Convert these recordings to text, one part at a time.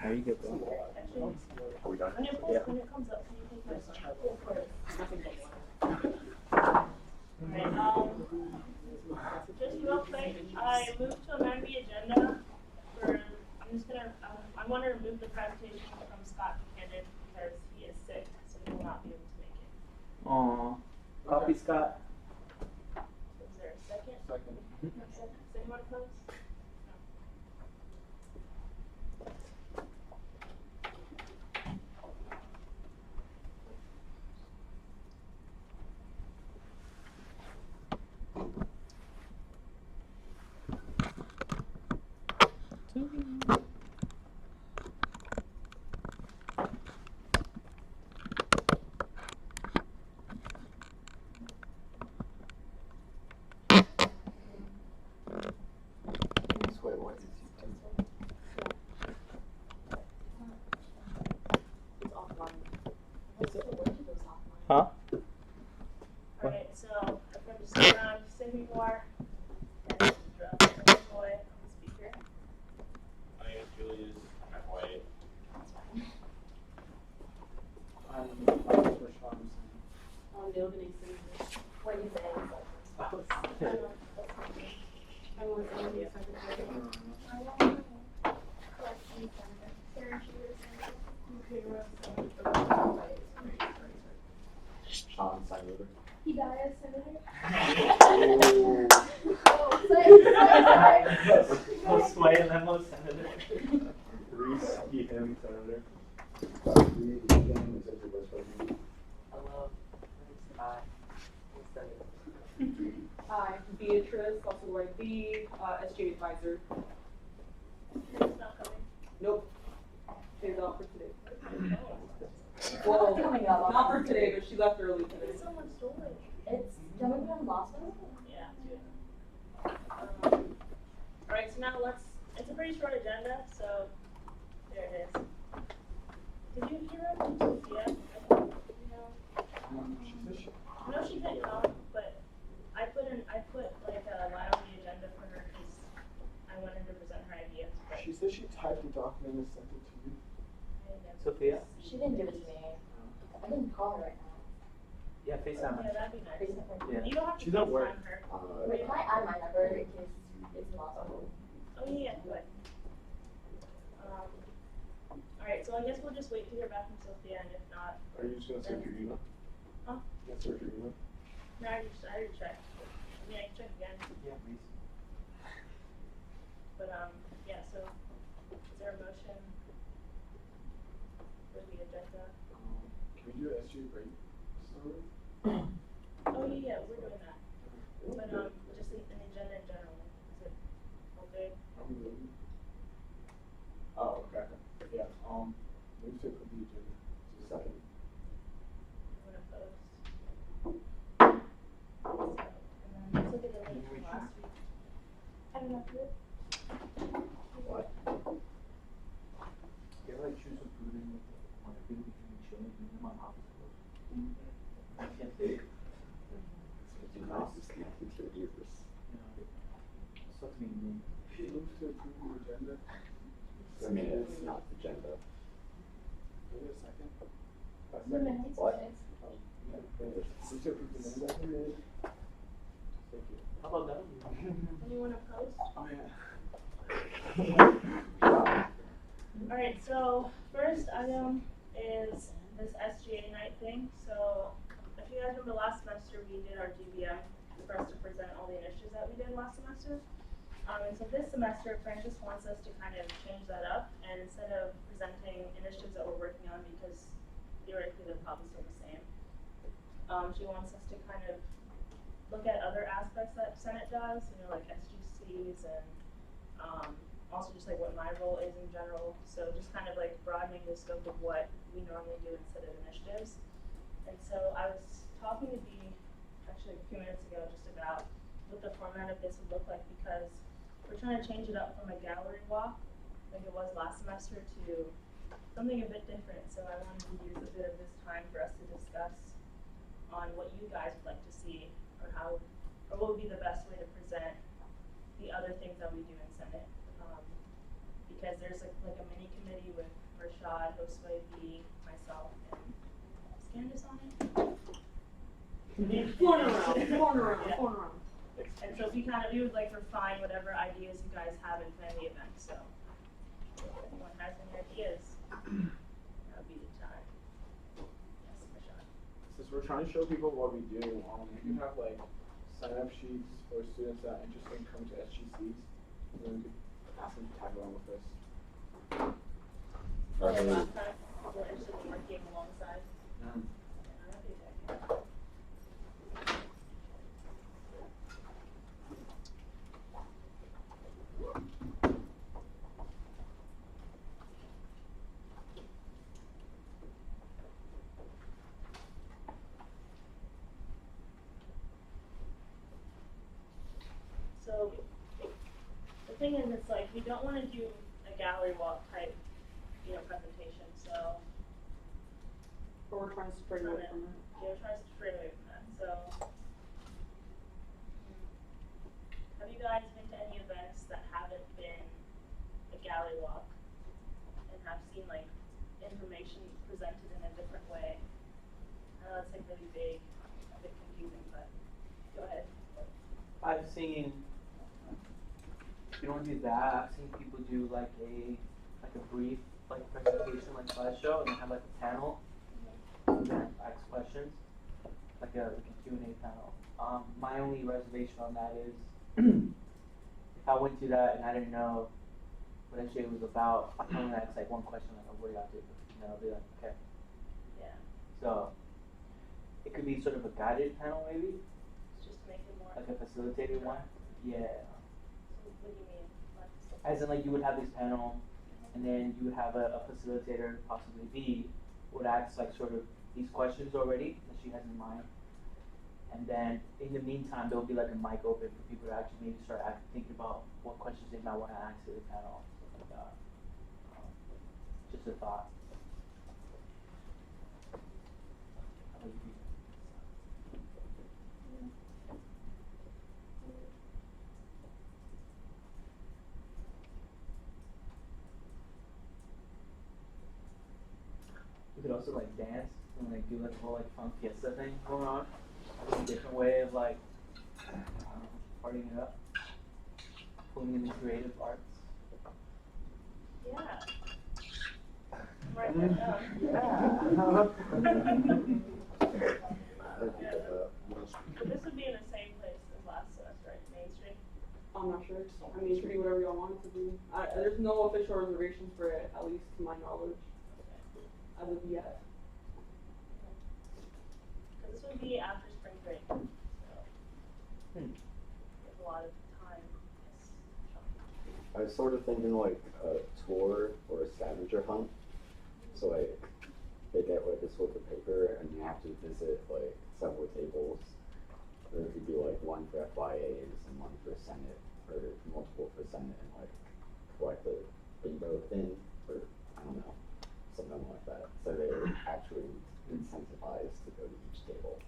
Are you good, bro? Are we done? When it comes up, can you take my slide? Alright, just real quick, I moved to amend the agenda for, I want to remove the presentation from Scott Buchanan because he is sick, so he will not be able to make it. Aww. Copy, Scott. Is there a second? Second. Does anyone oppose? Huh? Alright, so if I'm just around, say who you are. And this is Drew. Boy, I'm the speaker. My name is Julius. I'm white. I'm Christopher Schwarm. I'm the opening senator. What do you say? I want to be a secretary. I want to collection senator. Sarah Shooter senator. Sean Senator. Hidayah senator. Most white and then most senator. Reese, him, Senator. Hello. Hi, Beatrice, also like B, SGA advisor. It's not coming. Nope. She's out for today. Well, not for today, but she left early today. Someone stole it. It's jumping on Boston. Yeah, alright, so now it's a pretty short agenda, so there it is. Did you hear from Sophia? No, she couldn't come, but I put like a line on the agenda for her because I wanted to present her ideas. But She said she typed the document and sent it to you. I didn't know. Sophia? She didn't give it to me. I can call her right now. Yeah, FaceTime. Yeah, that'd be nice. Yeah. You don't have to She's at work. FaceTime her. Wait, can I add my number in case it's lost? Oh yeah, good. Alright, so I guess we'll just wait to hear back from Sophia, and if not, Are you just gonna search your email? Huh? You gonna search your email? no, I already checked. I mean, I can check again. Yeah, please. But yeah. So, is there a motion for the agenda? Can we do SG rate summary? Oh yeah, we're doing that. But just an agenda in general. Is it okay? Oh, okay. Yeah, move to approve the agenda. Second. Anyone opposed? So, and then let's look at the minutes from last week. I don't know. What? You ever choose a food in on a big between children and my office closed? I can't think. You nice to sleep with your ears. Sucks me in. Move to approve the agenda. I mean, it's not the agenda. Wait a second. The minutes. What? Move to approve the agenda. Thank you. How about that? Anyone opposed? Oh, yeah. Alright, so first item is this SGA night thing. So if you guys remember last semester we did our GBM for us to present all the initiatives that we did last semester. And so this semester Francis wants us to kind of change that up, and instead of presenting initiatives that we're working on because theoretically they're probably still the same, she wants us to kind of look at other aspects that Senate does, you know, like SGCs and also just like what my role is in general. So just kind of like broadening the scope of what we normally do instead of initiatives. And so I was talking to Dee actually a few minutes ago just about what the format of this would look like, because we're trying to change it up from a gallery walk like it was last semester to something a bit different. So I wanted to use a bit of this time for us to discuss on what you guys would like to see, or how, or what would be the best way to present the other things that we do in Senate. because there's like a mini committee with Rashad, Josue B, myself, and is Candace on it? Going around. Yeah. And so we would like refine whatever ideas you guys have and plan the event, so if anyone has any ideas, that would be the time. Yes, Rashad. Since we're trying to show people what we do, we have like sign-up sheets for students that are interested in coming to SGCs. And then we could ask them to tag along with us. Like last time, people were interested in working alongside. Yeah, that'd be a good idea. So the thing is, it's like we don't want to do a gallery walk type, presentation. So But we're trying to stray away from it. yeah, we're trying to stray away from that. So have you guys been to any events that haven't been a gallery walk and have seen like information presented in a different way? I know that's like really big, a bit confusing, but go ahead. I've seen, if you don't do that, I've seen people do like a brief presentation, like slideshow, and they have like a panel, and then ask questions, like a Q&A panel. My only reservation on that is, if I went to that and I didn't know what SGA was about, I can only ask like one question, like, oh, what do y'all do? I'll be like, okay. Yeah. So, it could be sort of a guided panel maybe, It's just to make it more. like a facilitated one. Yeah. So what do you mean? Like, As in, like, you would have this panel, and then you would have a facilitator, possibly B, would ask like sort of these questions already that she has in mind. And then in the meantime, there will be like a mic open for people to actually maybe start thinking about what questions they might want to ask to the panel. Stuff like that. Just a thought. How about you? We could also like dance and like do like a whole like fun fiesta thing going on. That's a different way of like partying it up, pulling in the creative arts. yeah. Write that down. So this would be in the same place as last semester, right? Main Street? I'm not sure. I mean, it could be whatever y'all want it to be. There's no official reservations for it, at least to my knowledge, as of yet. Because this would be after spring break, so Hmm. there's a lot of time. Yes. I was sort of thinking like a tour or a scavenger hunt. So like they get like a slip of paper and you have to visit like several tables. Or it could be like one for FYAs and one for Senate or multiple for Senate and like collect a bingo thing or I don't know, something like that. So they're actually incentivized to go to each table.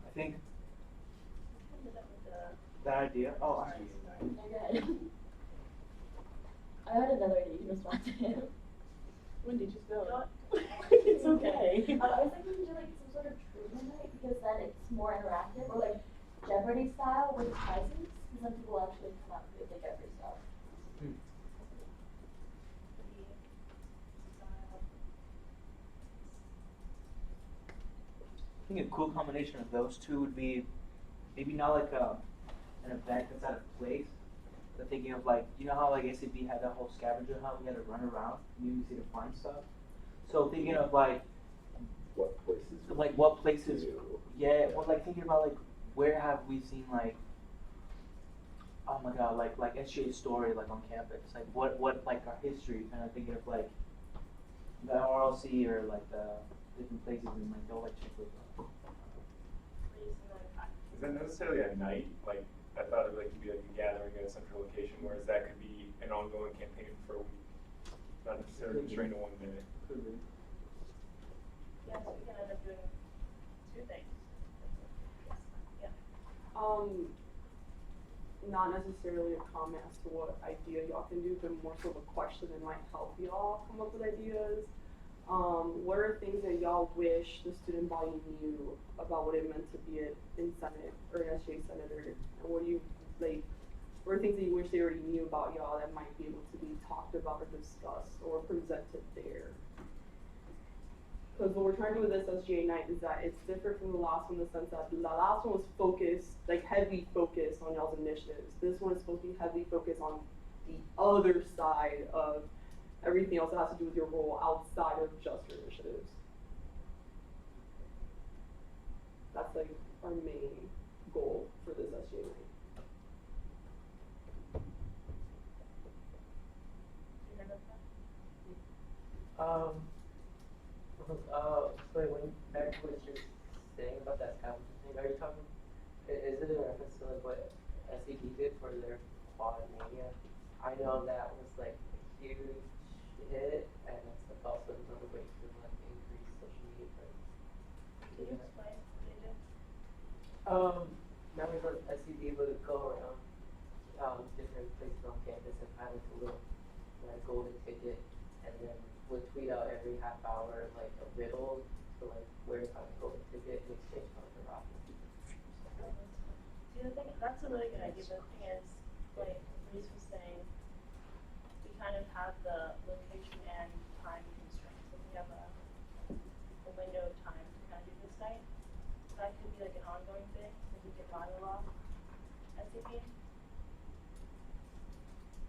I think Ended up with the- that idea. Oh, Sorry. actually, Okay. I had another idea, you can respond to him. When did you spill Go- It's okay. I was thinking we could do like some sort of trivia night because then it's more interactive, or like Jeopardy style with prizes, because then people actually come up if they get free stuff. Hmm. I think a cool combination of those two would be maybe not like an event that's at a place, but thinking of like, you know how like SAB had that whole scavenger hunt, we had to run around community to find stuff. So thinking of like what places, yeah, or like thinking about like where have we seen like, oh my god, like SGA story like on campus, like what like our history, kind of thinking of like the RLC or like the different places and like they'll like check those out. Is that necessarily at night? Like, I thought it would be like a gathering at a central location, whereas that could be an ongoing campaign for a week. Not necessarily constrained to one day. Could be. Yeah, so we can end up doing two things. Yeah. not necessarily a comment as to what idea y'all can do, but more so of a question that might help y'all come up with ideas. What are things that y'all wish the student body knew about what it meant to be in Senate or an SGA senator? And what do you, like, what are things that you wish they already knew about y'all that might be able to be talked about or discussed or presented there? Because what we're trying to do with this SGA night is that it's different from the last one in the sense that the last one was focused, like heavy focus on y'all's initiatives. This one is supposed to be heavy focus on the other side of everything else that has to do with your role outside of just your initiatives. That's like our main goal for this SGA night. So when back to what you're saying about that scavenging thing, are you talking, is it in reference to like what SED did for their quad mania? I know that was like a huge hit, and it's like also another way to like increase social media presence. Can you explain what they did? Members of SED would go around different places on campus and have like a little like golden ticket, and then would tweet out every half hour like a riddle to like where it's on a golden ticket in exchange for like a rocket. See, the thing, that's a really good idea, but the thing is, like Reese was saying, we kind of have the location and time constraints. So we have a window of time to kind of do this night. That could be like an ongoing thing, like we could model off SCP.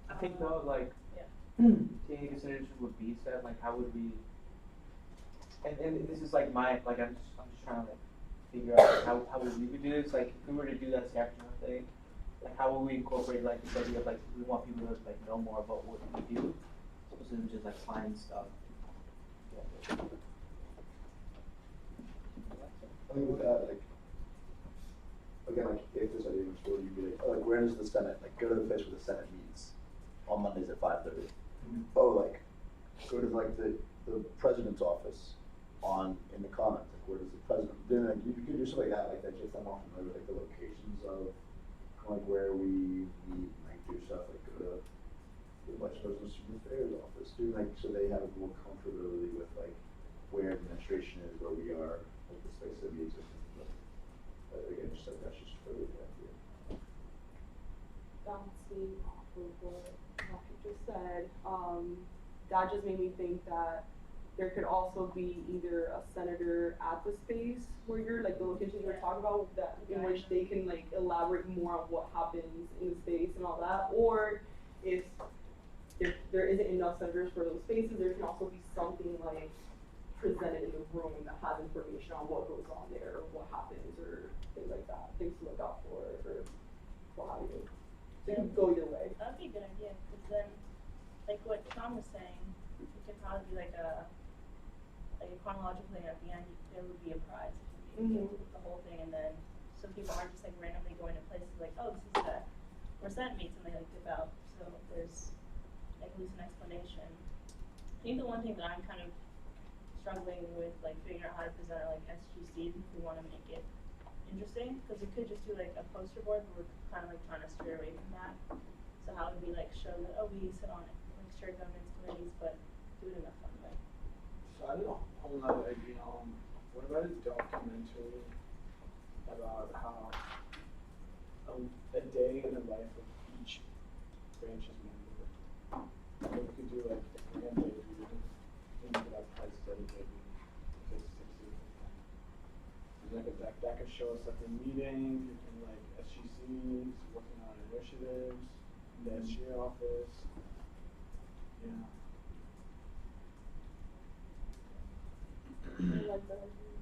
I think though, like, Yeah. taking into consideration what B said, like, how would we, and this is like my, like, I'm just trying to like figure out how would we do this, like, if we were to do that scavenger hunt thing, like, how would we incorporate like this idea of like we want people to like know more about what we do, opposed to just like find stuff. Yeah. I think with that, like, again, like, if this idea was for you, you'd be like, where does the Senate, like, go to the place where the Senate meets on Mondays at 5:30. Oh, like, go to, like, the president's office in the Commons, like, where does the president, then, like, you could do something like that gets them off familiar with, like, the locations of, like, where we meet, like, do stuff, like, go to the Vice President's Student Affairs office, do, like, so they have more comfortability with, like, where administration is, where we are, like, the space that we exist in. But again, just like, that's just really the idea. Bouncing off of what Rocket just said, that just made me think that there could also be either a senator at the space where you're, like the locations you're talking about, that in which they can like elaborate more on what happens in the space and all that, or if there isn't enough senators for those spaces, there can also be something like presented in the room that has information on what goes on there, or what happens, or things like that, things to look out for, or what have you. So you can go either way. That'd be a good idea, because then, like what Sean was saying, it could probably be like a chronological thing at the end. There would be a prize if you get the whole thing, and then so people aren't just like randomly going to places like, oh, this is where Senate meets, and they like dip out. So there's like at least an explanation. I think the one thing that I'm kind of struggling with, like figuring out how to present like SGCs if we want to make it interesting, because we could just do like a poster board, but we're kind of like trying to steer away from that. So how would we like show that, oh, we sit on it, like shared governance committees, but do it in a fun way. So I don't know, a whole nother idea, what about a documentary about how a day in the life of each branch's member? Like we could do like a grand day reading, and we could have price dedicated, say 60. And like that could show us like a meeting, and like SGCs, working on initiatives, the SGA office, yeah. I like that idea.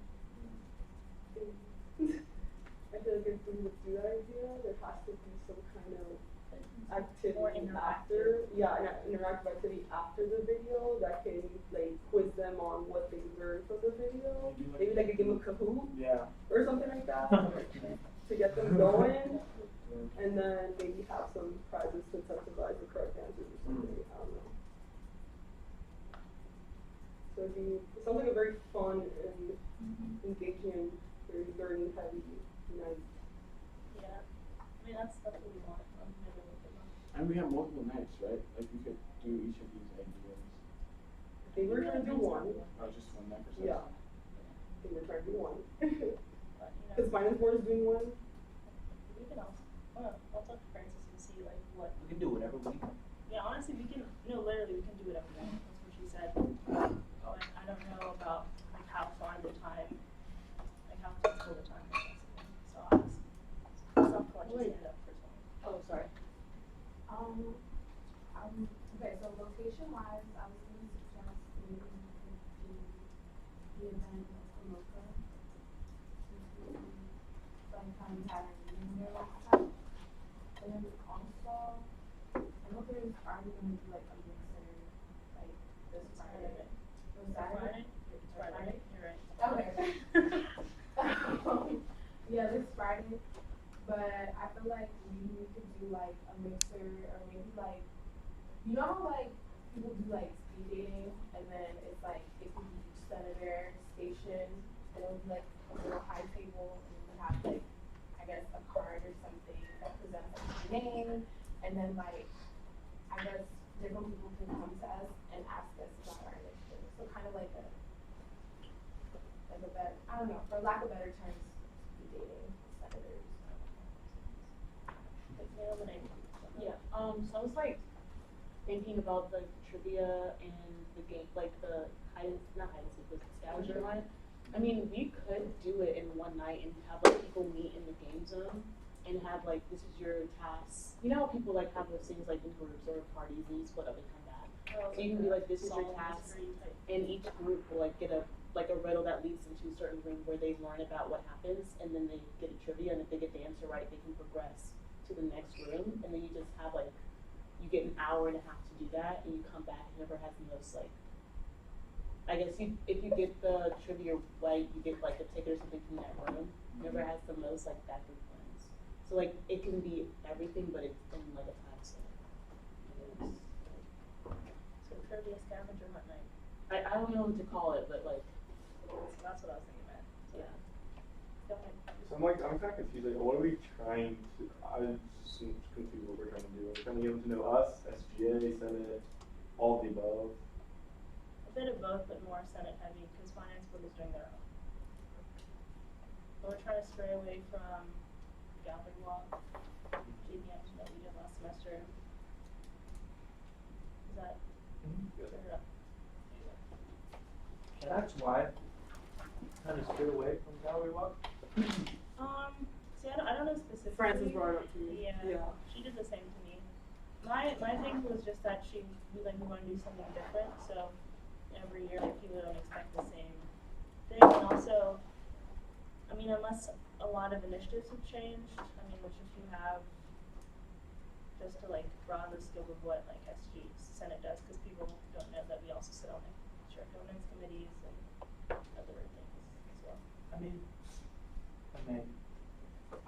I feel like if we would do that idea, there has to be some kind of activity after, an interactive activity after the video that can like quiz them on what they learned from the video. Maybe like a game of Kahoot, or something like that, to get them going, and then maybe have some prizes to incentivize the correct answers or something. I don't know. So it sounds like a very fun and engaging and very learning heavy night. Yeah. mean, that's what we want. Maybe we could want. And we have multiple nights, right? Like we could do each of these ideas. I think we're trying to do one. Oh, just one night for Yeah. session? I think we're trying to do one. But, you know, Because finance board is doing one. we can also, I'll talk to Francis and see like what. We can do whatever we. Yeah, honestly, we can. No, literally, we can do whatever we want. That's what she said. But I don't know about like how far the time, like how flexible the time is. So I'll ask. Some colleges stand up for something. Oh, sorry. Okay, so location wise, I was gonna suggest maybe we could do the event at Tomoka. Since we sometimes had a meeting there last time. And then also, I know there's already gonna be like a mixer, like this Friday. Was Saturday? It's Friday. You're right. Okay. Yeah, this Friday, but I feel like we could do like a mixer or maybe like, you know how like people do like speed dating and then it's like it could be each senator station and it would be like a little high table and you would have like, I guess a card or something that presents like your name and then like, I guess different people can come to us and ask us about our initiative. So kind of like a better, I don't know, for lack of better terms, speed dating senators. Like nail the name. Yeah, so I was like thinking about the trivia and the game, like the not hide and seek, but the scavenger hunt. I mean, we could do it in one night and have like people meet in the game zone and have like, this is your task. You know how people like have those things like in groups or parties and you split up and come back. Oh, So you can be like, this is your solve task, mystery type. and each group will like get a riddle that leads them to a certain room where they learn about what happens, and then they get a trivia, and if they get the answer right, they can progress to the next room, and then you just have like, you get an hour and a half to do that, and you come back, and whoever has the most like, I guess if you get the trivia right, you get like a ticket or something from that room. Whoever has the most, like that group wins. So like it can be everything, but it's in like a time slot. So trivia scavenger hunt night. I don't know what to call it, but like, So that's what I was thinking about. yeah. Go ahead. So I'm kind of confused, like, what are we trying to, I'm just confused what we're trying to do. We're trying to get them to know us, SGA, Senate, all of the above. A bit of both, but more Senate heavy, because finance board is doing their own. But we're trying to stray away from gallery walk, GBM that we did last semester. Is that clear up? Can I ask why? Kind of steer away from gallery walk. See, I don't know specifically. Francis brought it up to me. Yeah. She did the same to me. My thing was just that we want to do something different, so every year like people don't expect the same thing. And also, I mean, unless a lot of initiatives have changed, I mean, which if you have, just to like broaden the scope of what like SG Senate does, because people don't know that we also sit on like district governance committees and other things as well.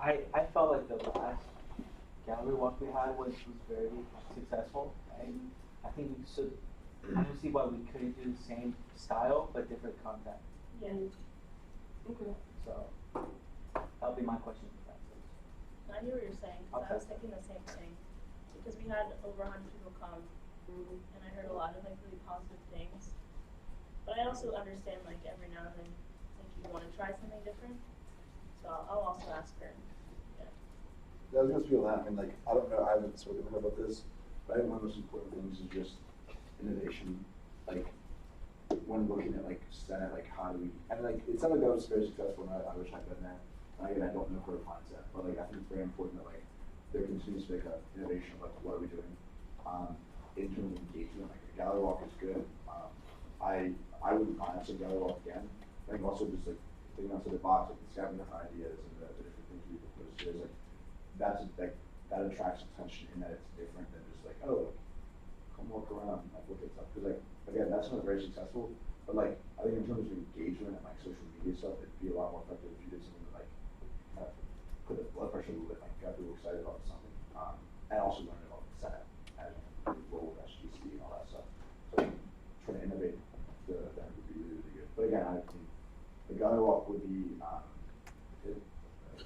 I felt like the last gallery walk we had was very successful. I think we should, I don't see why we couldn't do the same style but different content. Yeah. Okay. So that'll be my question for Francis. I hear what you're saying, because I was Okay. thinking the same thing. Because we had over 100 people come, and I heard a lot of like really positive things. But I also understand like every now and then, like you want to try something different. So I'll also ask her. Yeah. Yeah, I was gonna speak on that. I mean, like, I don't know, I haven't spoken to her about this, but I think one of the most important things is just innovation. Like, when looking at like Senate, like how do we, and like, it sounded like that was very successful, and I wish I'd been there. And again, I don't know her mindset, but like, I think it's very important that like, there continues to be like innovation, like what are we doing? In terms of engagement, like the gallery walk is good. I wouldn't mind seeing gallery walk again. I think also just like thinking outside the box, like the scavenger hunt ideas and the different things we propose here is like, that attracts attention in that it's different than just like, oh, like, come walk around and like look at stuff. Cause like, again, that's not very successful, but like, I think in terms of engagement and like social media stuff, it'd be a lot more effective if you did something that like, kind of put the blood pressure a little bit, like got people excited about something, and also learn about the Senate and the role of SGC and all that stuff. So trying to innovate the event would be really, really good. But again, I think the gallery walk would be,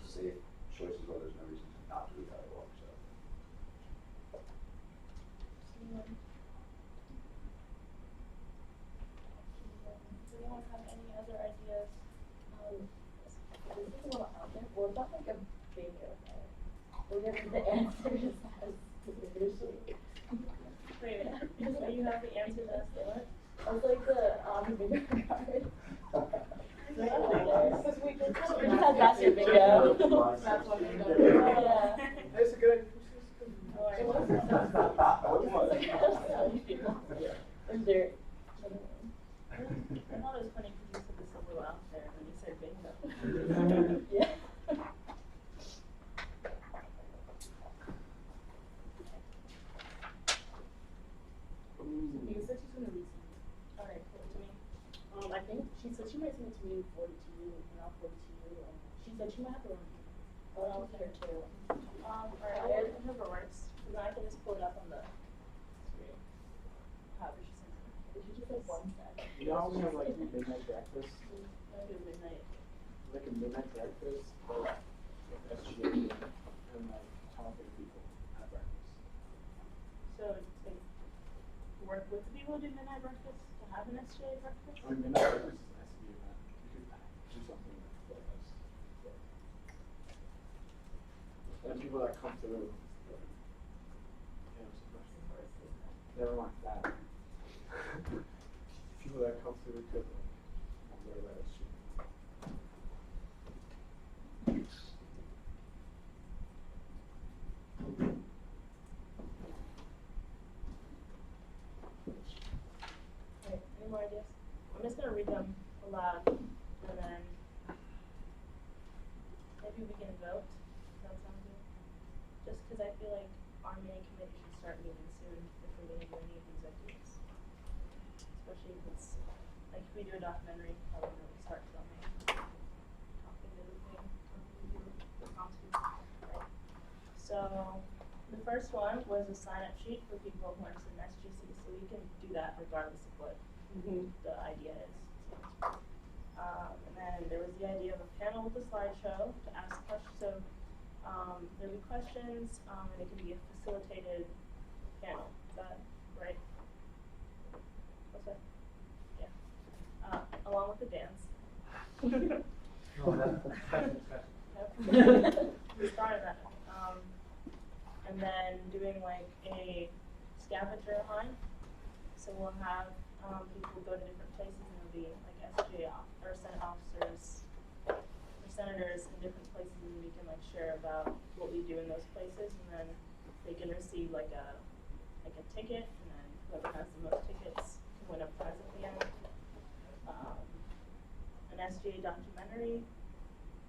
safe choice as well. There's no reason to not do the gallery walk. Well, it's not like a bingo night. We'll get to the answers as usually. Wait a minute, so you have the answers as they went? It's like the bingo card. Because we just We just had that's your bingo. That's what bingo is. Yeah. That's a good. Oh, I It was. Is there? I thought it was funny because you said this a little out there when you said bingo. Yeah. You said she's gonna resend it. Alright, cool, to me. I think she said she might send it to me, forward it to you, and I'll forward it to you. And she said she might have her own email. Oh, that was her too. Alright, whoever works, cause then I can just pull it up on the screen. However she sends it. Did you just have one set? You know how we have like midnight breakfast? I do midnight. Like a midnight breakfast, but with SGA and like talking to people at breakfast. So, like, work with the people who do midnight breakfast to have an SGA breakfast? I mean, midnight breakfast is an SGA event. You could do something like this. And people that come through. Never mind that. People that come through could like wear that as shit. Alright, any more ideas? I'm just gonna read them aloud and then maybe we can vote. Does that sound good? Just cause I feel like our main committee should start meeting soon if we're gonna do any of these ideas. Especially if it's, like if we do a documentary, probably not really start till May. Talking to the thing, the comps people. Right. So, the first one was a sign-up sheet for people who are interested in SGC, so we can do that regardless of what the idea is. And then there was the idea of a panel with a slideshow to ask questions. So there'll be questions, and it can be a facilitated panel. Is that right? What's that? Yeah. Along with the dance. No, that's Yep. We started that. And then doing like a scavenger hunt. So we'll have people go to different places and it'll be like SGA or Senate officers or senators in different places and we can like share about what we do in those places and then they can receive like a ticket and then whoever has the most tickets can win a prize at the end. An SGA documentary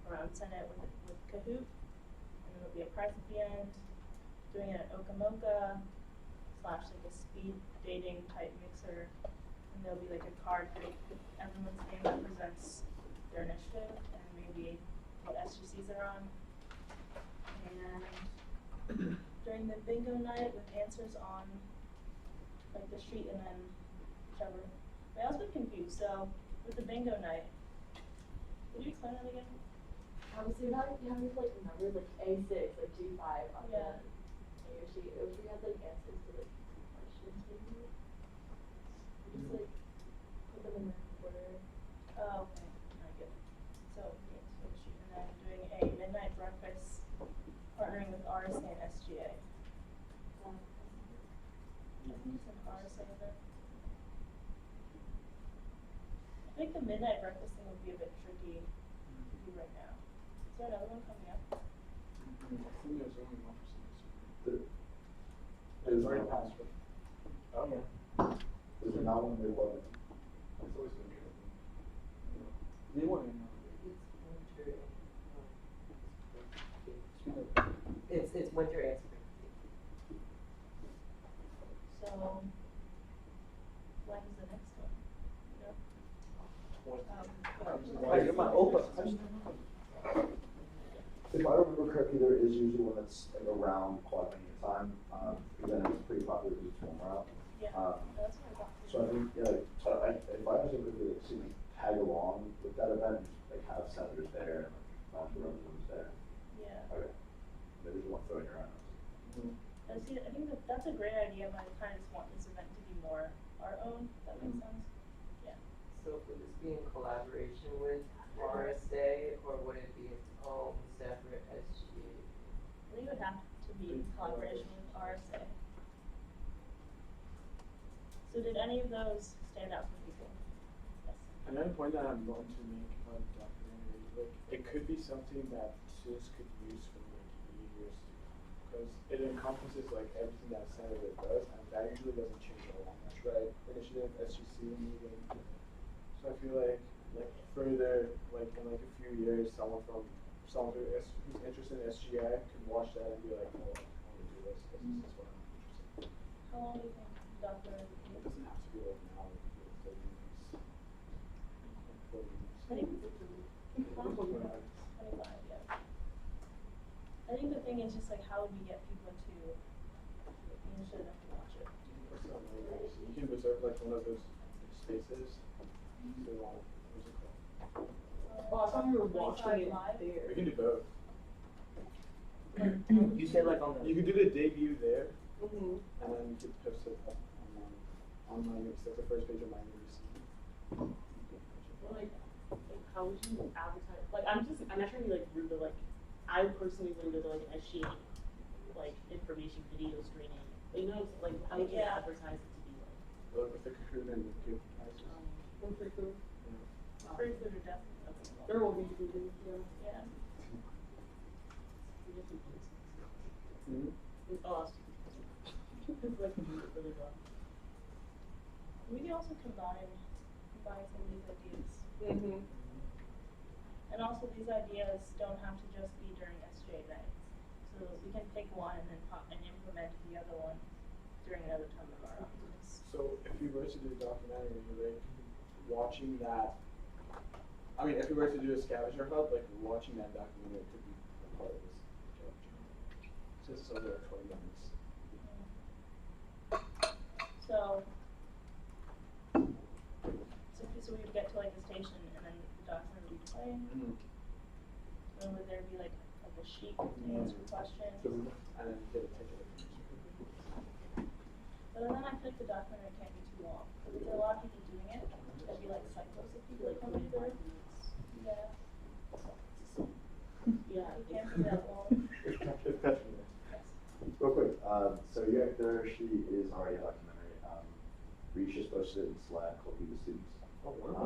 around Senate with Kahoot and then there'll be a prize at the end. Doing it at Okamoka / like a speed dating type mixer, and there'll be like a card with everyone's name that represents their initiative and maybe what SGCs they're on. And during the bingo night with answers on like the street and then whichever. Wait, I was a bit confused. So with the bingo night, could you explain that again? So you have like numbers like A6, like G5 on Yeah. your sheet. If we had like answers to like questions maybe. You just like put them in order. Oh, okay. I get it. So yes, for the sheet, and then doing a midnight breakfast, partnering with RSA and SGA. I think it's an RSA event. I think the midnight breakfast thing would be a bit tricky to do right now. Is there another one coming up? I think there's only one for semester. There's It's already not- passed, right? Oh, yeah. Is it not one of the 11? It's always been good. They want to know. It's winter and spring. So, when's the next one? You know? You're my Opa. If I remember correctly, there is usually one that's like around quadrennial time, because then it's pretty popular to do swim route. Yeah, that's what I thought. So I think, yeah, like, so if I understand correctly, like, so we tag along with that event, like have senators there and like representatives there. Yeah. Okay. Maybe just want to throw in your own. And see, I think that's a great idea, but I kind of just want this event to be more our own, if that makes sense. Yeah. So would this be in collaboration with RSA or would it be its own collaboration with RSA. So did any of those stand out for people? Yes. Another point that I'm going to make about the documentary, like it could be something that students could use for like years to come, because it encompasses like everything that Senator does, and that usually doesn't change all that much, right? Initiative, SGC, moving. So I feel like further, like in like a few years, someone who's interested in SGA could watch that and be like, oh, I want to do this. This is what I'm interested in. How long do you think the documentary It will be? doesn't have to be like now, it could be like 30 minutes, like 40 minutes. 25, yeah. I think the thing is just like how would we get people to be interested enough to watch it? You can reserve like one of those spaces. So what's it called? Oh, I thought you were watching it Live? there. We can do both. You say like on the. You can do the debut there, Mm-hmm. and then you could post it up on my it's like the first page of my UMBC. Like, how would you advertise? Like, I'm not trying to be like rude, but like, I personally wouldn't go to like an SGA, like information video screening. But you know, it's like, how would you advertise it to be like? Look with the cocoon and the good prices. Free food. Free food or definitely. There will be food, yeah. Yeah. Mm-hmm. It's awesome. It's like really well. We can also combine some of these ideas. Mm-hmm. And also these ideas don't have to just be during SGA nights. So we can pick one and then implement the other one during another time of our office. So if you were to do a documentary, like watching that, I mean, if you were to do a scavenger hunt, like watching that documentary could be a part of this scavenger hunt. Just over 20 minutes. So we would get to like a station and then the documentary would be playing. Mm-hmm. Then would there be like a sheet to answer questions? And then get a ticket. But then I feel like the documentary can't be too long. Because if there are a lot of people doing it, there'd be like cycles of people like coming through. Yeah. Yeah. It can't be that long. Yes. Real quick, so yeah, there she is already a documentary. Reach just posted it in Slack, copy the students.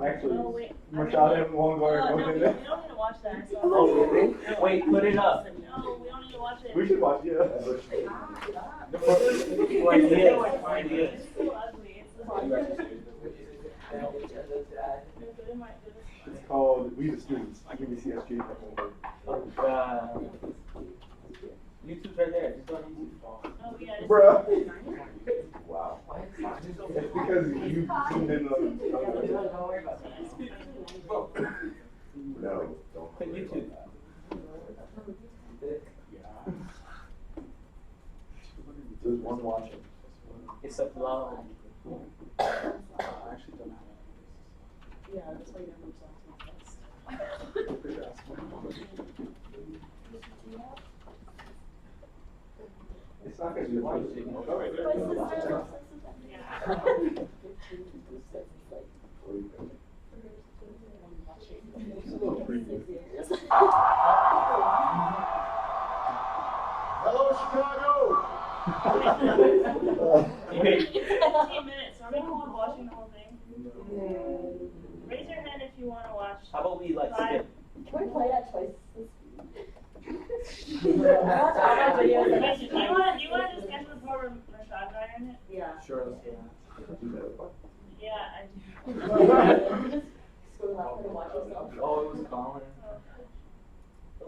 Actually, Oh, wait. Mashada won't go No, in we there. don't need to watch that. So Oh, really? Wait, put it up. No, we don't need to watch it. We should watch it. Ideas. It's so ugly. It's so ugly. It's called We the Students. UMBC SGA. YouTube's right there. Just go on YouTube. Oh, yeah. It's Bruh. Wow. It's It's because you zoomed in on. Don't worry about that. No, don't. Put YouTube. There's one watching. It's a vlog. I actually don't have any. Yeah, that's why you never talk to my test. It's not gonna be a My sister also It's a little preview. Hello, Chicago! 15 minutes. So are we cool with watching the whole thing? Raise your hand if you want to watch. How about we like skip? Can we play that choice this week? Do you want to just schedule it for Rashad guy in it? Yeah. Sure, let's do that. Yeah, I do. Scroll up and watch yourself. Oh, it was Colin.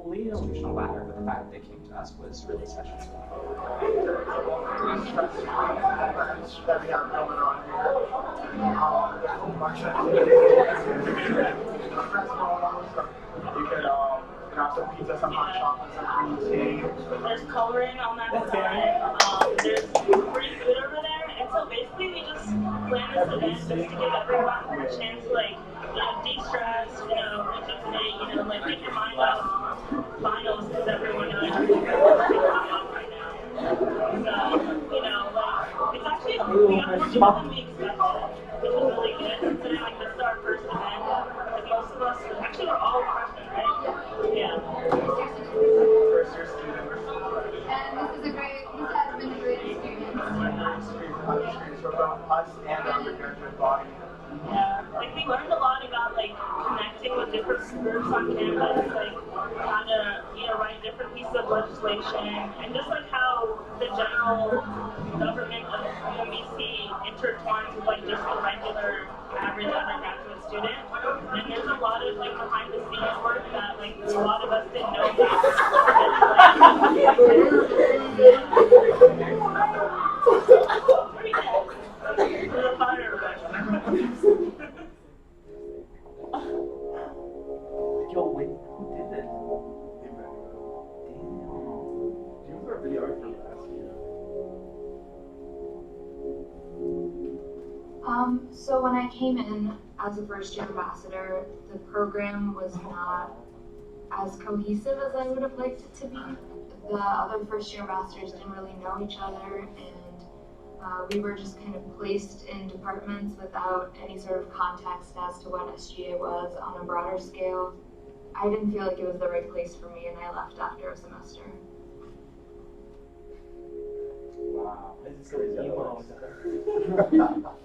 Leo. Constitutional matter, but the fact they came to us was really special. That we have going on here. You could have some pizza, some hot chocolate, some green tea. There's coloring on that side. There's free food over there. And so basically we just plan this event just to give everyone a chance to like, de-stress, rejuvenate, like get your mind off finals because everyone knows right now. So, it's actually we got more people than we expected, which was really good. Considering like this is our first event. Like most of us actually we're all freshmen, right? Yeah. First year students. And this is a great and the undergraduate body. Yeah, like we learned a lot about like connecting with different groups on campus, like how to write different pieces of legislation, and just like how the general government of UMBC intertwines with like just the regular average undergraduate student. And there's a lot of like behind the scenes work that like a lot of us didn't know about. The fire Yo, wait, who did this? Damn. He was our videographer last year. So when I came in as a first year ambassador, the program was not as cohesive as I would have liked it to be. The other first year ambassadors didn't really know each other, and we were just kind of placed in departments without any sort of context as to what SGA was on a broader scale. I didn't feel like it was the right place for me, and I left after a semester. Wow. This is so emo.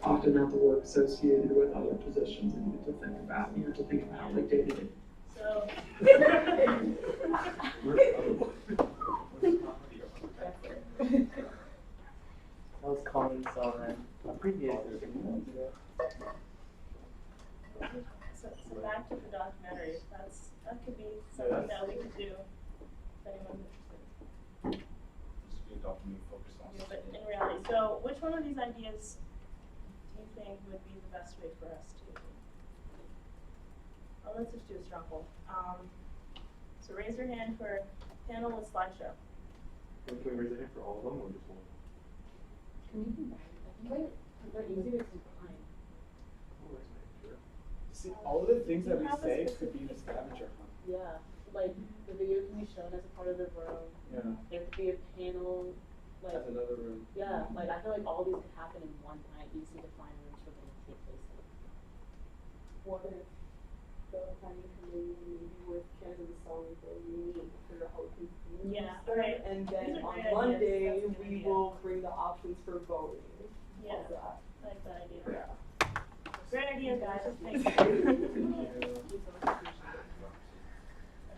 Often have the work associated with other positions that you get to think about, like day to day. So. That was Colin Sullivan. A previous. So back to the documentary. That could be something that we could do if anyone's interested. Just be a document focused on. Yeah, but in reality, so which one of these ideas do you think would be the best way for us to? Well, let's just do a straw poll. So raise your hand for panel with slideshow. Can we raise a hand for all of them or just one? Can we combine? I think they're easy to combine. See, all of the things that we You have a say specific could be the scavenger hunt. Yeah, like the video can be shown as a part of the room. Yeah. There could be a panel, like That's another room. yeah, like I feel like all these could happen in one night. Easy to find rooms for them to take place in. What if the planning committee meeting with Kansas Song will meet for the whole confusion? Yeah, stuff, alright. And These then are on great Monday, ideas. That's a good we idea. will bring the options for voting. Yeah, How's that? I like that idea. Yeah. Great idea, guys. Thank you.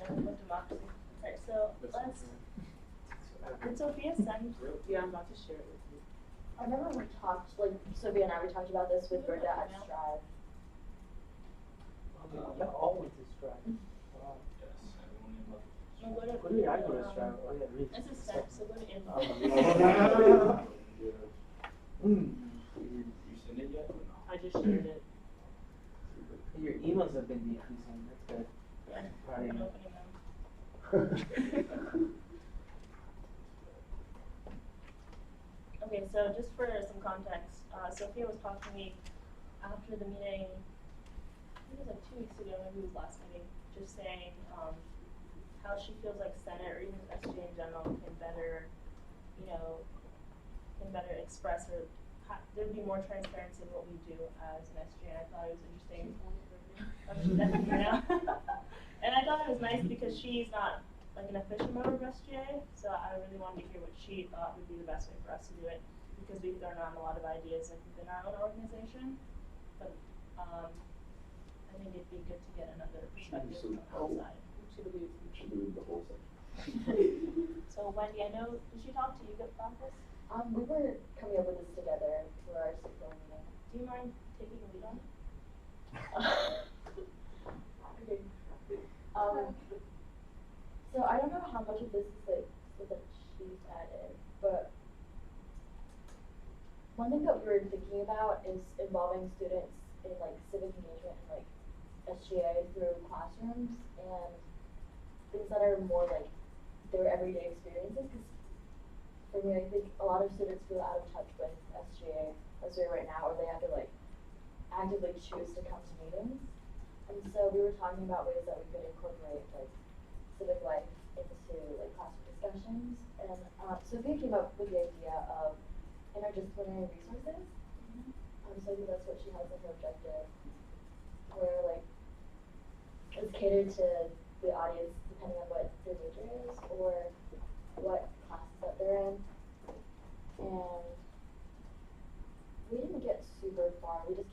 And with democracy. Alright, so let's. Did Sophia send? Yeah, I'm about to share it with you. I remember we talked, like, Sophia and I, we talked about this with Brenda at Strive. Yeah, all went to Strive. Wow. Yes, everyone in love. No, go to. What did I go to Strive? Oh yeah, read. This is sent, so go to info. You send it yet or no? I just shared it. Your emails have been decreasing. That's good. Yeah, Proud of I'm you. opening them. Okay, so just for some context, Sophia was talking to me after the meeting, I think it was like 2 weeks ago, maybe it was last meeting, just saying how she feels like Senate or even SGA in general can better, can better express or there'd be more transparency in what we do as an SGA. I thought it was interesting. Oh, she's definitely now. And I thought it was nice because she's not like an official member of SGA, so I really wanted to hear what she thought would be the best way for us to do it, because we've thrown around a lot of ideas like within our own organization, but I think it'd be good to get another perspective from outside. Should do the whole section. So Wendy, I know, did she talk to you about this? We were coming up with this together for our signal meeting. Do you mind taking the lead on it? Okay. So I don't know how much of this is like stuff that she's added, but one thing that we were thinking about is involving students in like civic engagement and like SGA through classrooms and things that are more like their everyday experiences. Because for me, I think a lot of students feel out of touch with SGA as we are right now, or they have to like actively choose to come to meetings. And so we were talking about ways that we could incorporate like civic life into like classroom discussions. And Sophia came up with the idea of interdisciplinary resources. So I think that's what she has in her objective, where like it's catered to the audience depending on what their major is or what classes that they're in. And we didn't get super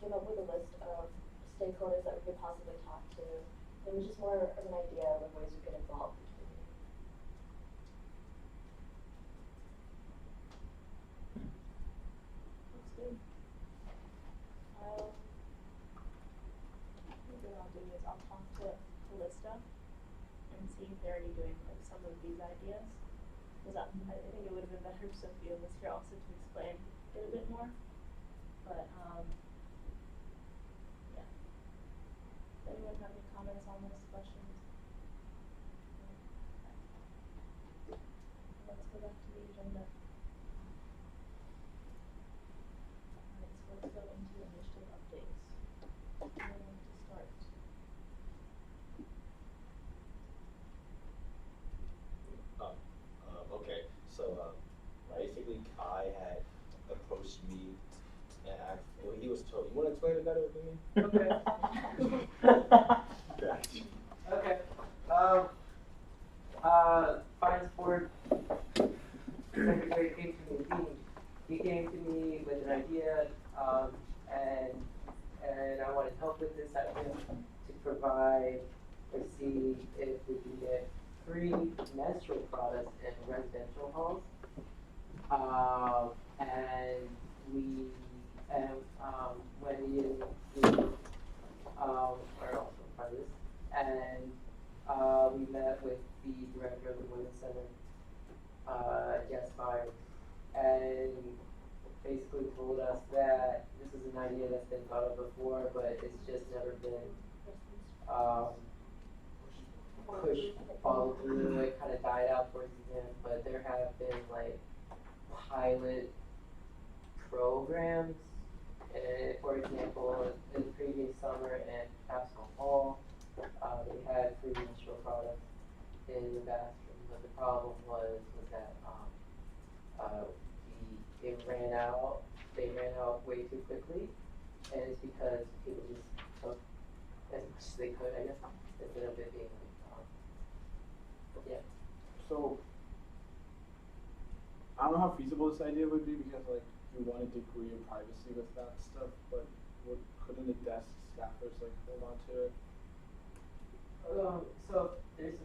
came up with a list of stakeholders that we could possibly talk to. It was just more of an idea of ways we could involve the community. Looks good. Maybe what I'll do is I'll talk to Callista and see if they're already doing like some of these ideas. Because I think it would have been better if Sophia was here also to explain it a bit more. But yeah. Does anyone have any comments on this, questions? Okay. Let's go back to the agenda. Alright, so let's go into initiative updates. Who wants to start? Okay, so basically Kai had approached me and asked, well, he was told, you want to explain it better than me? Okay. Okay. Finance board secretary came to me. He came to me with an idea, and I wanted help with this idea to provide or see if we can get free menstrual products in residential homes. Wendy and Steve are also part of this. And we met with the director of the Women's Center, Jess Meyer, and basically told us that this is an idea that's been thought of before, but it's just never been followed through. It kind of died out towards the end, but there have been like pilot programs. For example, in the previous summer in Capsule Hall, they had free menstrual products in the bathroom, but the problem was that it ran out. They ran out way too quickly, and it's because people just took as much as they could, I guess, instead of it being yeah. So, I don't know how feasible this idea would be because, like, you want a degree of privacy with that stuff, but couldn't the desk staffers, like, hold on to it? So there's a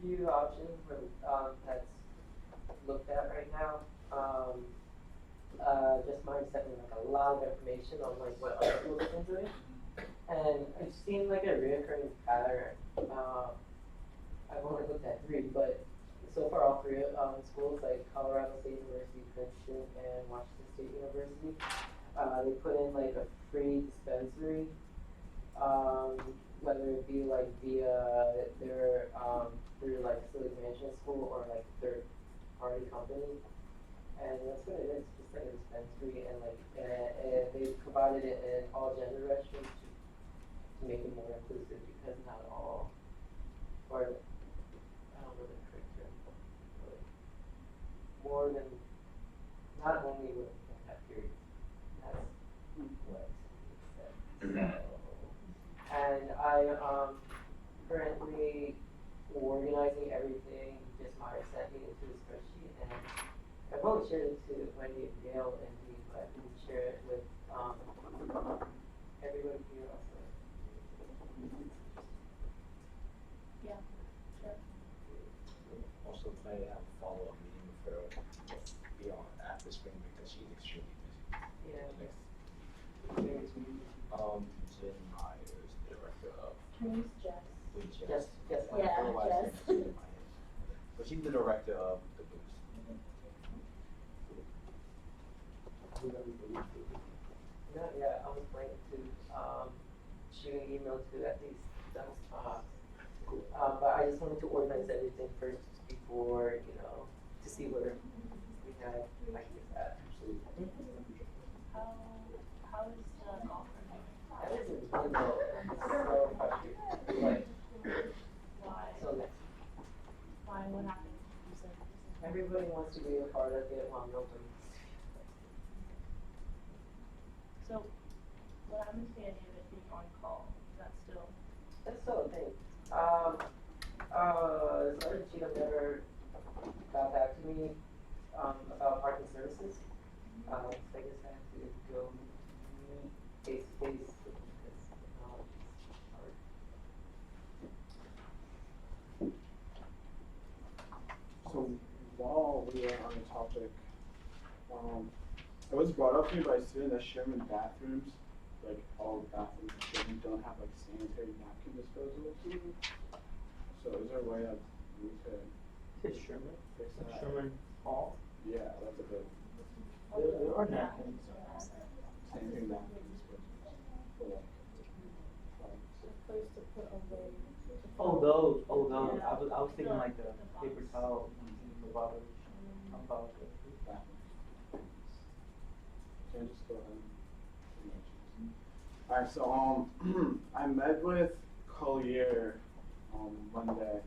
few options where, that's looked at right now. Just mine sent me like a lot of information on like what other schools have been doing, and I've seen like a reoccurring pattern. I've only looked at 3, but so far all 3 schools, like Colorado State University, Princeton, and Washington State University, they put in like a free dispensary, whether it be like via their through like facility management school or like third party company, and that's what it is, just like a dispensary, and like they provided it in all gender restrooms to make it more inclusive because not all, or I don't know the correct term, but more than, not only women can have periods. That's what it said. And I currently organizing everything. Just Meyer sent me into a spreadsheet, and I probably shared it to Wendy and Gail and me, but I didn't share it with everybody here also. Yeah, sure. Also plan to have a follow-up meeting with her beyond after spring because she's extremely busy. Yeah. Jen Myers, director of. Can we use Jess? Wait, Jess. Yes. Yeah, Otherwise, Jess. it's in my head. But she's the director of the booth. Not yet. I was planning to shoot an email to at least them. But I just wanted to organize everything first before, to see where we have ideas at. How is the golf tournament? That is really low. So frustrating. Like, Why? so next. Why? What happened? You said. Everybody wants to be a part of it while nobody wants to. So, what happened to the idea of it being on call? Is that still? That's still a thing. Sergeant Cheatham never got back to me about parking services. So I guess I have to go meet face to face to me by a student that Sherman bathrooms, like all the bathrooms in Sherman don't have like sanitary napkin disposal. So is there a way that we could Is Sherman? fix that? Sherman Hall? Yeah, that's a good There are napkins. sanitary napkin disposal. For like, Place to put away. Oh, those. I was thinking like the paper towel, the bottles. About it. can I just go ahead and alright, so I met with Collier on Monday.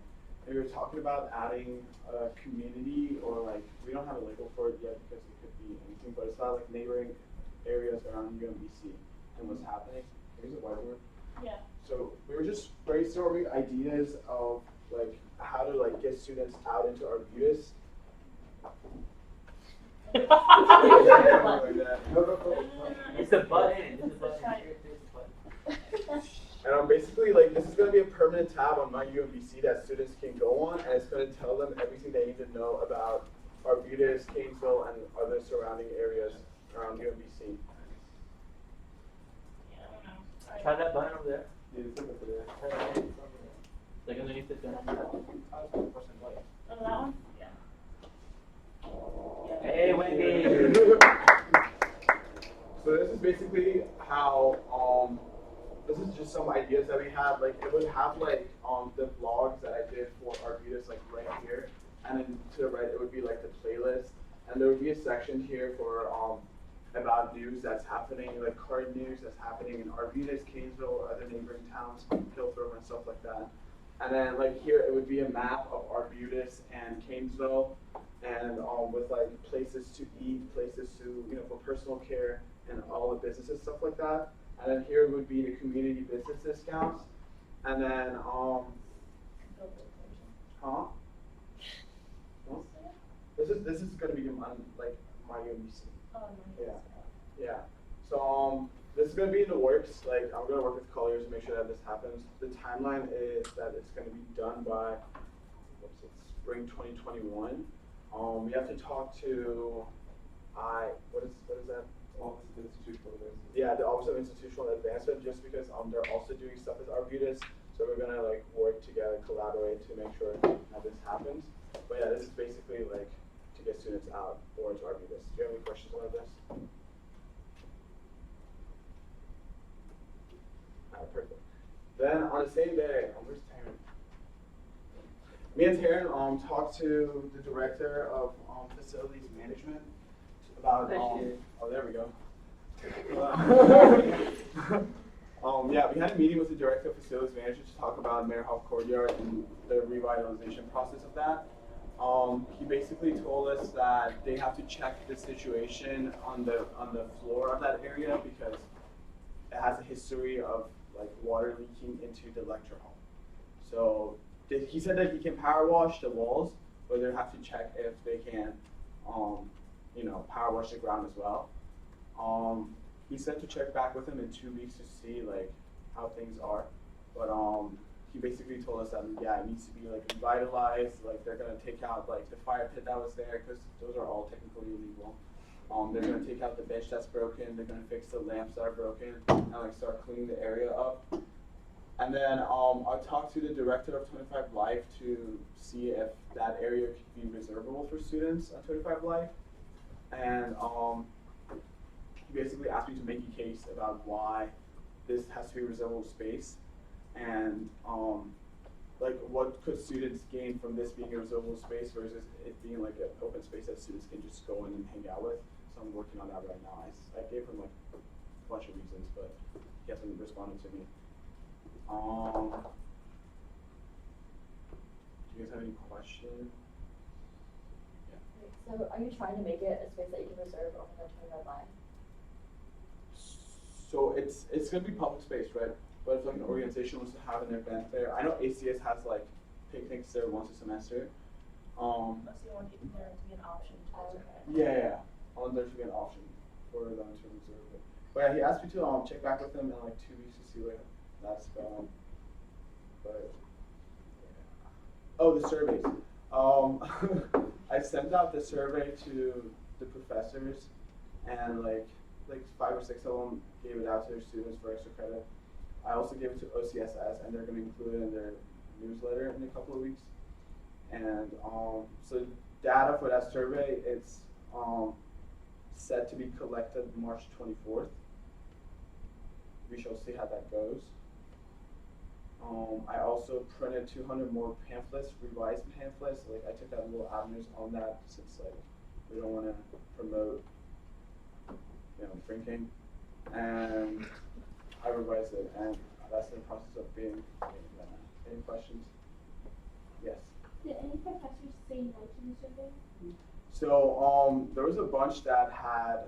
We were talking about adding a community, or like, we don't have a label for it yet because it could be anything, but it's not like neighboring areas around UMBC and what's happening. Here's a whiteboard. Yeah. So we were just brainstorming ideas of like how to like get students out into Arbutus. It's a button. It's a button. And basically, like, this is going to be a permanent tab on my UMBC that students can go on, and it's going to tell them everything they need to know about Arbutus, Canesville, and other surrounding areas around UMBC. Yeah, I don't know. Try that button over there. Yeah, it's over there. Try that button. Like underneath the gun. Oh, that one? Yeah. Hey, Wendy. So this is basically how, this is just some ideas that we had. Like, it would have like the vlogs that I did for Arbutus like right here, and then to the right it would be like the playlist, and there would be a section here for about news that's happening, like current news that's happening in Arbutus, Canesville, or other neighboring towns, Hillsborough and stuff like that. And then like here it would be a map of Arbutus and Canesville, and with like places to eat, places to, you know, for personal care and all the businesses, stuff like that. And then here would be the community business discounts. And then, huh? This is gonna be on like my UMBC. Oh, Yeah. Yeah. So this is gonna be in the works. Like, I'm gonna work with Colliers to make sure that this happens. The timeline is that it's gonna be done by spring 2021. We have to talk to what is that? Office of Institutional Advancement. Yeah, the Office of Institutional Advancement, just because they're also doing stuff with Arbutus, so we're gonna like work together, collaborate to make sure that this happens. But yeah, this is basically like to get students out towards Arbutus. Do you have any questions about this? Alright, perfect. Then on the same day, where's Taryn? Me and Taryn talked to the director of facilities management about oh, there we go. Yeah, we had a meeting with the director of facilities management to talk about Mayor Hall Courtyard and the revitalization process of that. He basically told us that they have to check the situation on the floor of that area because it has a history of like water leaking into the lecture hall. So he said that he can power wash the walls, but they have to check if they can you know, power wash the ground as well. He said to check back with him in 2 weeks to see like how things are, but he basically told us that yeah, it needs to be like revitalized. Like they're gonna take out like the fire pit that was there because those are all technically illegal. They're gonna take out the bench that's broken. They're gonna fix the lamps that are broken and like start cleaning the area up. And then I talked to the director of 25 Life to see if that area could be reservable for students on 25 Life. And he basically asked me to make a case about why this has to be reservable space, and like what could students gain from this being a reservable space versus it being like an open space that students can just go in and hang out with. So I'm working on that right now. I gave him like a bunch of reasons, but he hasn't responded to me. Do you guys have any questions? So are you trying to make it a space that you can reserve on the 25 line? So it's gonna be public space, right? But if like an organization wants to have an event there, I know ACS has like picnics there once a semester. So you want there to be an option to reserve it? Yeah. I want there to be an option for them to reserve it. But yeah, he asked me to check back with him in like 2 weeks to see where that's going. But yeah. Oh, the surveys. I sent out the survey to the professors, and like like 5 or 6 of them gave it out to their students for extra credit. I also gave it to OCSS, and they're going to include it in their newsletter in a couple of weeks. And so data for that survey, it's set to be collected March 24th. We shall see how that goes. I also printed 200 more pamphlets, revised pamphlets. Like I took out little avenues on that since like we don't want to promote, drinking, and I revised it, and that's in the process of being done now. Any questions? Yes. Did any professors say no to the survey? So there was a bunch that had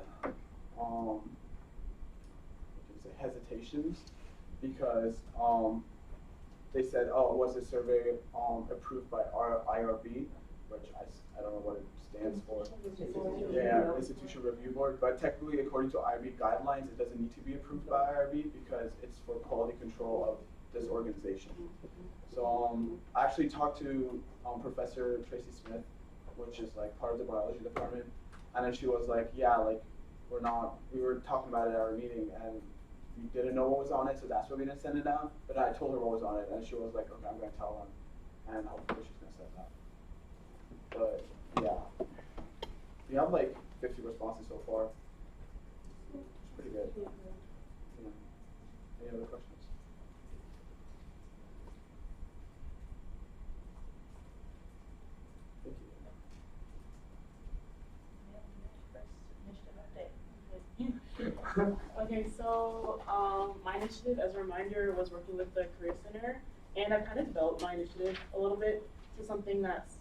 hesitations because they said, oh, was the survey approved by our IRB, which I don't know what it stands for. Yeah, Institution Review Board. But technically, according to IRB guidelines, it doesn't need to be approved by IRB because it's for quality control of this organization. So I actually talked to Professor Tracy Smith, which is like part of the biology department, and then she was like, yeah, like we were talking about it at our meeting, and we didn't know what was on it, so that's why we didn't send it out. But I told her what was on it, and she was like, okay, I'm gonna tell them, and hopefully she's gonna send that. But yeah, we have like 50 responses so far. It's pretty good. Yeah. Any other questions? Okay, so my initiative, as a reminder, was working with the Career Center, and I've kind of developed my initiative a little bit to something that's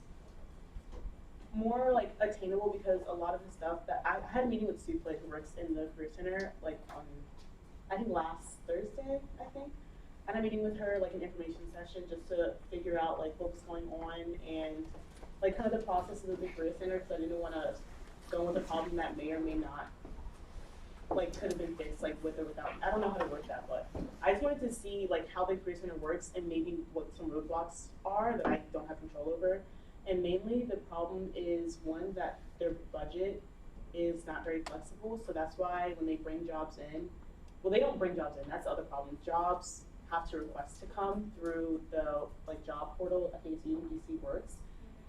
more like attainable, because a lot of the stuff that I had a meeting with Sue Flake, who works in the Career Center, like on I think last Thursday, and I'm meeting with her like an information session just to figure out like what was going on and like kind of the processes of the Career Center, because I didn't want to go with a problem that may or may not like could have been fixed like with or without. I don't know how to work that, but I just wanted to see like how the Career Center works and maybe what some roadblocks are that I don't have control over. And mainly the problem is one, that their budget is not very flexible, so that's why when they bring jobs in, well, they don't bring jobs in, that's the other problem. Jobs have to request to come through the like job portal, I think it's UMBC Works,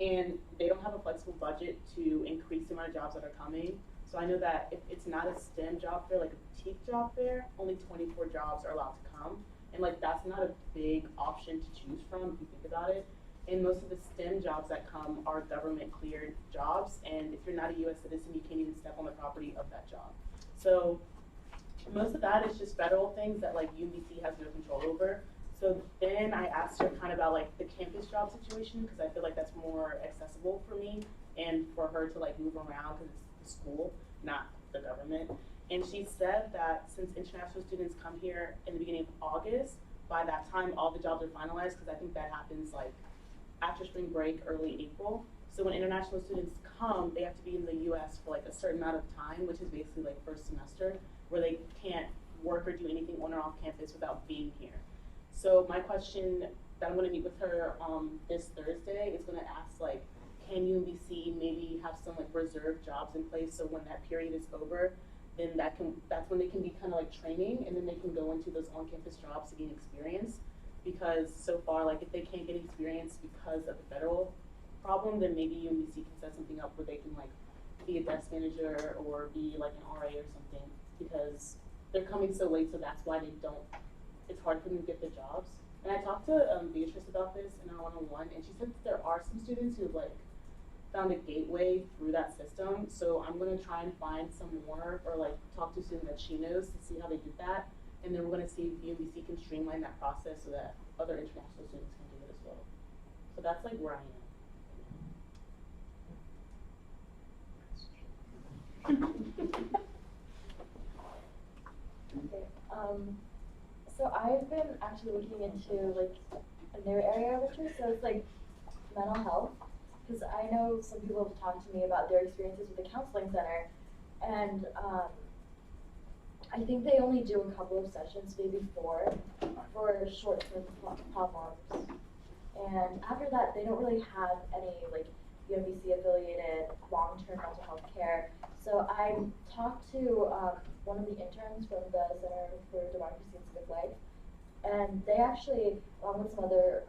and they don't have a flexible budget to increase the amount of jobs that are coming. So I know that if it's not a STEM job fair, like a boutique job fair, only 24 jobs are allowed to come. And like that's not a big option to choose from if you think about it. And most of the STEM jobs that come are government cleared jobs. And if you're not a US citizen, you can't even step on the property of that job. So most of that is just federal things that like UMBC has no control over. So then I asked her kind of about like the campus job situation, because I feel like that's more accessible for me and for her to like move around, because it's the school, not the government. And she said that since international students come here in the beginning of August, by that time all the jobs are finalized, because I think that happens like after spring break, early April. So when international students come, they have to be in the US for like a certain amount of time, which is basically like first semester, where they can't work or do anything on or off campus without being here. So my question that I'm going to meet with her this Thursday is going to ask like, can UMBC maybe have some like reserved jobs in place, so when that period is over, then that's when they can be kind of like training, and then they can go into those on-campus jobs to gain experience. Because so far, like if they can't get experience because of the federal problem, then maybe UMBC can set something up where they can like be a desk manager or be like an RA or something, because they're coming so late, so that's why it's hard for them to get the jobs. And I talked to Beatrice about this in our one-on-one, and she said that there are some students who have like found a gateway through that system. So I'm gonna try and find some more, or like talk to a student that she knows to see how they did that. And then we're gonna see if UMBC can streamline that process so that other international students can do it as well. So that's like where I am. Okay. So I've been actually looking into like a new area of interest, so it's like mental health. Because I know some people have talked to me about their experiences with the counseling center, and I think they only do a couple of sessions, maybe 4, for short-term problems. And after that, they don't really have any like UMBC affiliated long-term mental health care. So I talked to one of the interns from the Center for Democracy and Civic Life, and they actually, along with some other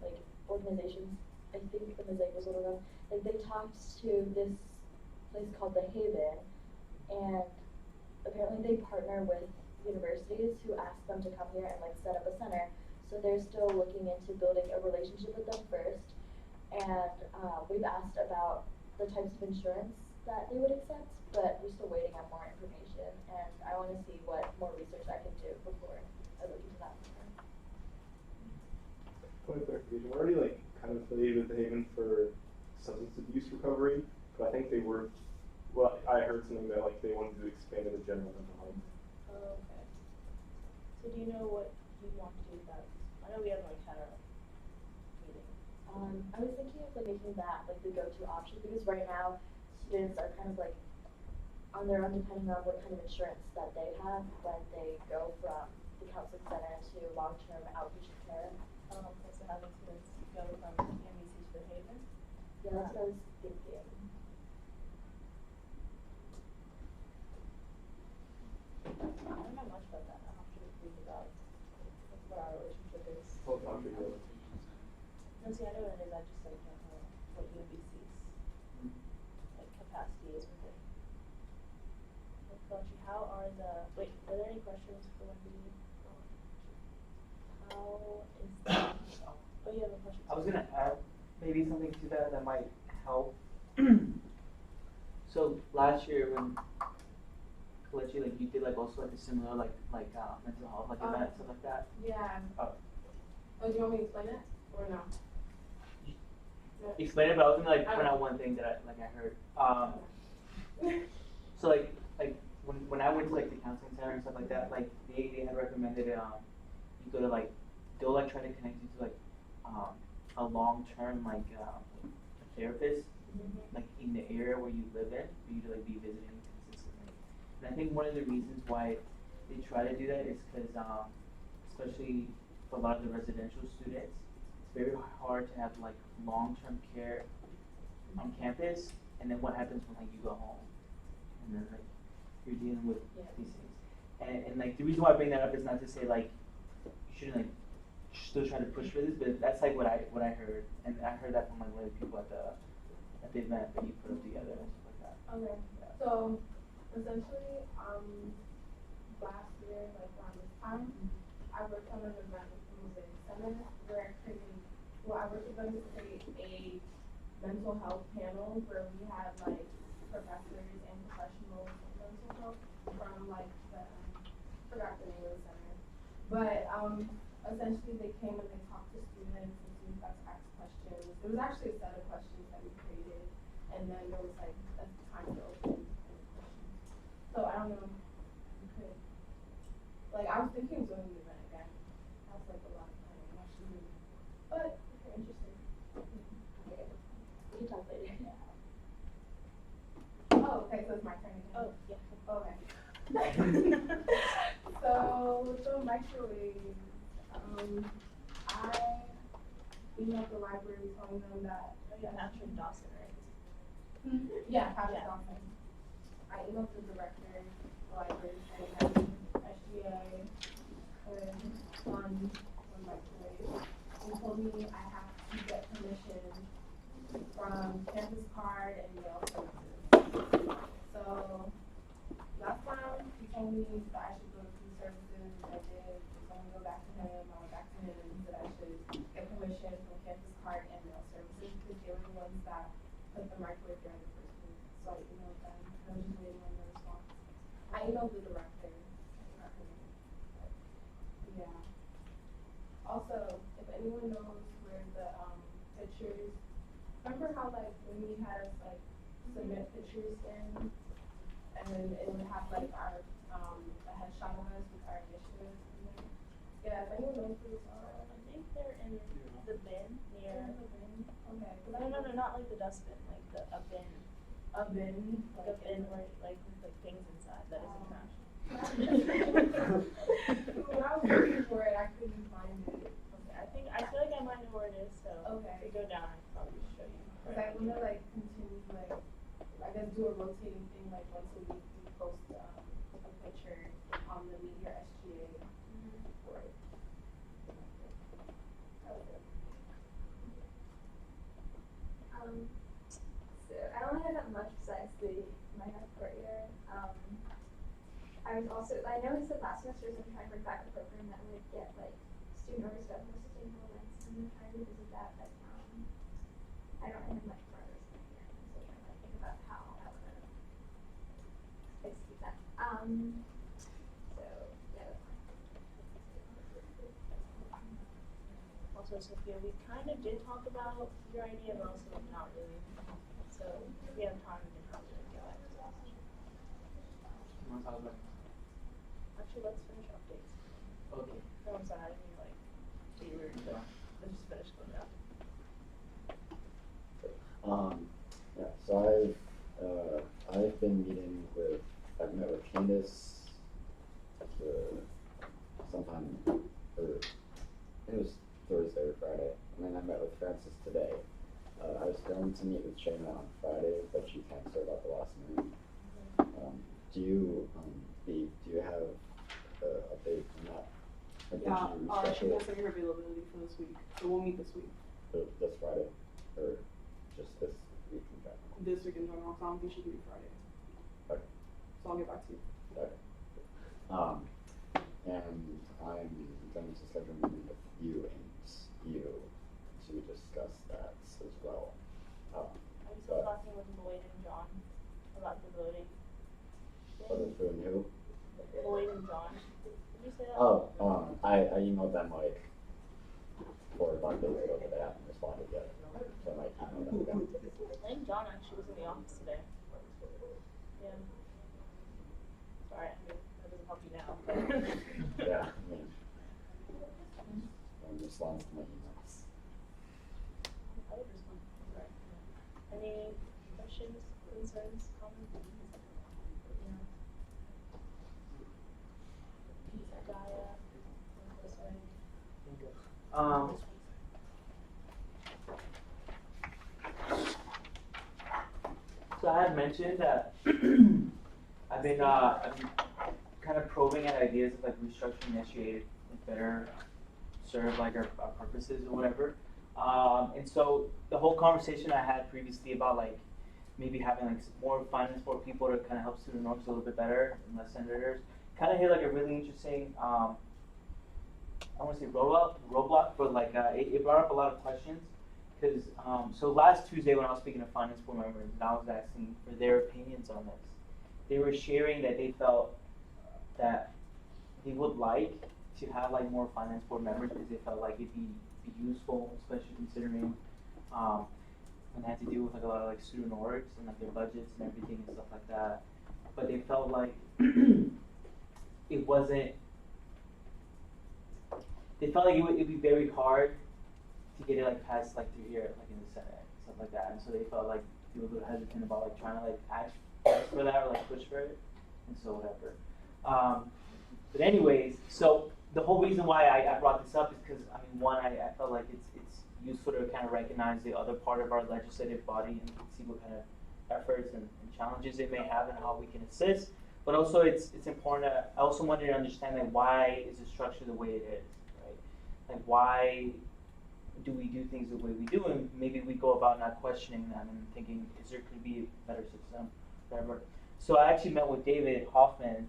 like organizations, I think the Mosaic was one of them, like they talked to this place called The Haven, and apparently they partner with universities who ask them to come here and like set up a center. So they're still looking into building a relationship with them first, and we've asked about the types of insurance that they would accept, but we're still waiting on more information, and I want to see what more research I can do before I look into that. Point of clarification, we're already like kind of affiliated with the Haven for substance abuse recovery, but I think they were, well, I heard something that like they wanted to expand to the general mental health. Oh, okay. So do you know what you want to do with that? I know we haven't like had a meeting. I was thinking of like making that like the go-to option, because right now students are kind of like on their own depending on what kind of insurance that they have when they go from the counseling center to long-term outpatient care. Okay, so having students go from UMBC to the Haven? Yeah, that's what I was thinking. I don't know much about that. I'll have to read about what our relationship is. Well, I'll figure it out. No, see, I know what it is. I just like don't know what UMBC's like capacity is with it. What about you? How are the wait? Are there any questions for Wendy? How is the oh, you have a question? I was gonna add maybe something to that that might help. So last year when Kalechi, like you did like also like a similar like mental health like event, stuff like that. Yeah. Oh. Oh, do you want me to explain it or no? Explain it, but I was gonna like point out one thing that I heard. So like when I went to like the counseling center and stuff like that, like they had recommended you go to like they'll like try to connect you to like a long term like a therapist like in the area where you live in for you to like be visiting consistently. And I think one of the reasons why they try to do that is because especially for a lot of the residential students, it's very hard to have like long-term care on campus, and then what happens when like you go home and then like you're dealing with these things. And like the reason why I bring that up is not to say like you shouldn't like still try to push for this, but that's like what I heard, and I heard that from like one of the people at the event that you put up together and stuff like that. Okay. Yeah. So essentially, last year, like around this time, I worked on an event with the Mosaic Center where I worked with them to create a mental health panel where we had like professors and professionals in mental health from like the forgot the name of the center. But essentially they came and they talked to students and students got to ask questions. There was actually a set of questions that we created, and then there was like a time to open any questions. So I don't know, you could like I was thinking of doing the event again. That's like a lot of time actually. But if you're interested. We can talk later. Oh, okay, so it's my turn again. Oh, yeah. Okay. So with the microwave, I emailed the library telling them that Patrick Dawson, right? Yeah, Patrick Dawson. I emailed the director of the library saying that SGA could fund the microwave. He told me I have to get permission from Campus Card and Yale Services. So last time he told me that I should go to the services. I did. So I'm gonna go back to him. I went back to him and he said I should get permission from Campus Card and Yale Services because they were the ones that put the microwave there in the first place. So I emailed them. I was just waiting on their response. I emailed the director. Not her name. But, yeah. Also, if anyone knows where the pictures, remember how like when we had us like submit pictures in, and then it would have like our a headshot of us with our initiatives in there. Yeah, if anyone knows where those are, I think they're in the bin near. the bin. Okay. No, not like the dustbin, like a bin. A bin. Like a bin where like with like things inside that isn't trash. When I was looking for it, I couldn't find it. Okay, I feel like I might know where it is, so Okay. if we go down, I can probably show you. Cause I wanna like continue like, I guess do a rotating thing, like once a week we post a picture on the Meteor SGA board. So I don't really have that much besides my half courtyard. I was also, I noticed that last semester I'm trying to bring back a program that would get like student order stuff for sustainable events, and I'm trying to revisit that, but I don't really have much progress in it yet. I'm still trying to like think about how I want to execute that. So yeah, that's fine. Also, Sophia, we kind of did talk about your idea, but also not really. So if we have time, we can probably get back to that. You want to talk about it? Actually, let's finish updates. Okay. No, I'm sorry, I didn't mean like be rude, but let's just finish going down. Yeah, so I've been meeting with, I've met with Candace sometime, or it was Thursday or Friday, and then I met with Francis today. I was going to meet with Shayna on Friday, but she canceled at the last minute. Do you have an update on that? Or did Yeah, you she reschedule will send her availability for this week, so we'll meet this week. this Friday, or just this week in general? This week in general, so I don't think she can do Friday. Okay. So I'll get back to you. Okay. And I'm going to schedule a meeting with you to discuss that as well. Are you still talking with Lloyd and John about the voting? Whether through and who? Lloyd and John. Did you say that? Oh, I emailed them like 4 or 5 days ago, but they haven't responded yet. So I might email them again. I think John actually was in the office today. Yeah. Sorry, I mean, that doesn't help you now. Yeah, I mean, in response to my emails. I would respond. Sorry. Any questions, concerns, comments? Yeah. Gaia, this way. So I had mentioned that I've been kind of probing at ideas of like restructuring SGA to better serve like our purposes or whatever. And so the whole conversation I had previously about like maybe having like more finance board people to kind of help student orgs a little bit better and less senators kind of hit like a really interesting I want to say roadblock, but like it brought up a lot of questions. Because so last Tuesday when I was speaking to finance board members and I was asking for their opinions on this, they were sharing that they felt that they would like to have like more finance board members because they felt like it'd be useful, especially considering when they had to deal with like a lot of like student orgs and like their budgets and everything and stuff like that. But they felt like it wasn't. They felt like it'd be very hard to get it like passed like through here, like in the Senate, stuff like that. And so they felt like they were a little hesitant about like trying to like ask for that or like push for it, and so whatever. But anyways, so the whole reason why I brought this up is because I mean, one, I felt like it's useful to kind of recognize the other part of our legislative body and see what kind of efforts and challenges they may have and how we can assist. But also, it's important. I also wanted to understand like why is the structure the way it is, right? Like why do we do things the way we do, and maybe we go about not questioning them and thinking, is there could be a better system, whatever. So I actually met with David Hoffman,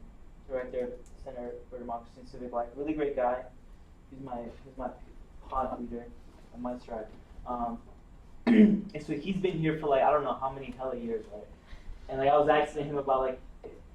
Director, Center for Democracy and Civic Life, really great guy. He's my pod leader on my stride. And so he's been here for like I don't know how many hella years, right? And like I was asking him about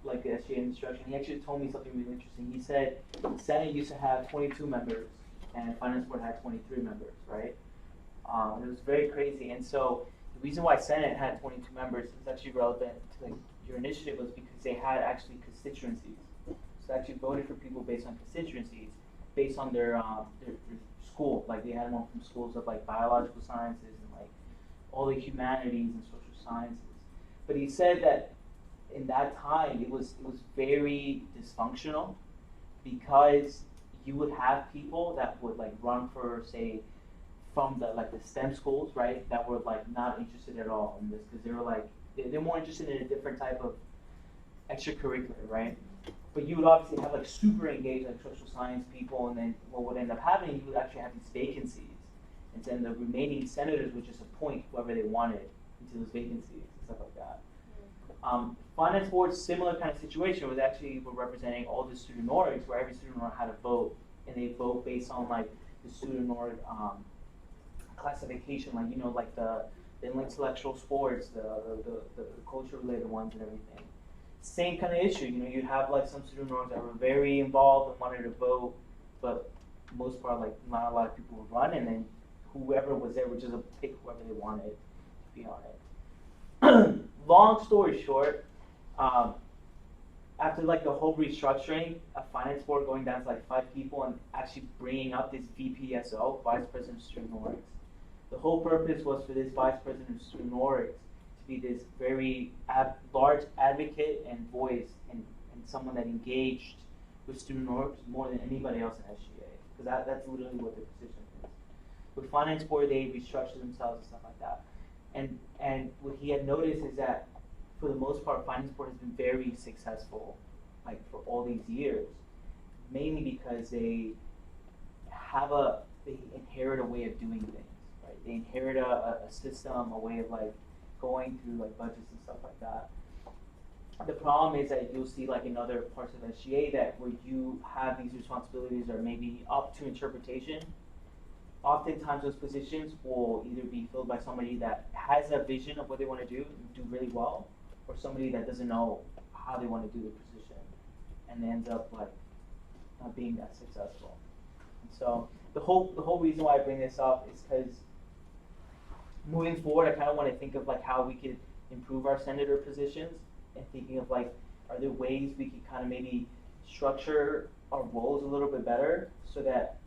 like the SGA instruction. He actually told me something really interesting. He said the Senate used to have 22 members and Finance Board had 23 members, right? It was very crazy. And so the reason why Senate had 22 members is actually relevant to like your initiative was because they had actually constituencies. So they actually voted for people based on constituencies, based on their school. Like they had one from schools of like biological sciences and like all the humanities and social sciences. But he said that in that time it was very dysfunctional because you would have people that would like run for say from the STEM schools, right, that were like not interested at all in this because they were like they're more interested in a different type of extracurricular, right? But you would obviously have like super engaged like social science people, and then what would end up happening, you would actually have these vacancies, and then the remaining senators would just appoint whoever they wanted into those vacancies and stuff like that. Finance board, similar kind of situation, was actually we're representing all the student orgs, where every student org had a vote, and they vote based on like the student org classification, like like the intellectual sports, the culture related ones and everything. Same kind of issue, you'd have like some student orgs that were very involved and wanted to vote, but most part like not a lot of people would run, and then whoever was there would just pick whoever they wanted to be on it. Long story short, after like the whole restructuring, a finance board going down to like 5 people and actually bringing up this VPSO, Vice President of Student Orgs. The whole purpose was for this Vice President of Student Orgs to be this very large advocate and voice and someone that engaged with student orgs more than anybody else in SGA, because that's literally what the position is. With finance board, they restructured themselves and stuff like that. And what he had noticed is that for the most part, finance board has been very successful, like for all these years, mainly because they inherit a way of doing things, right? They inherit a system, a way of like going through like budgets and stuff like that. The problem is that you'll see like in other parts of SGA that where you have these responsibilities are maybe up to interpretation. Oftentimes those positions will either be filled by somebody that has a vision of what they want to do and do really well, or somebody that doesn't know how they want to do the position and ends up like not being that successful. And so the whole reason why I bring this up is because moving forward, I kind of want to think of like how we could improve our senator positions, and thinking of like, are there ways we could kind of maybe structure our roles a little bit better so that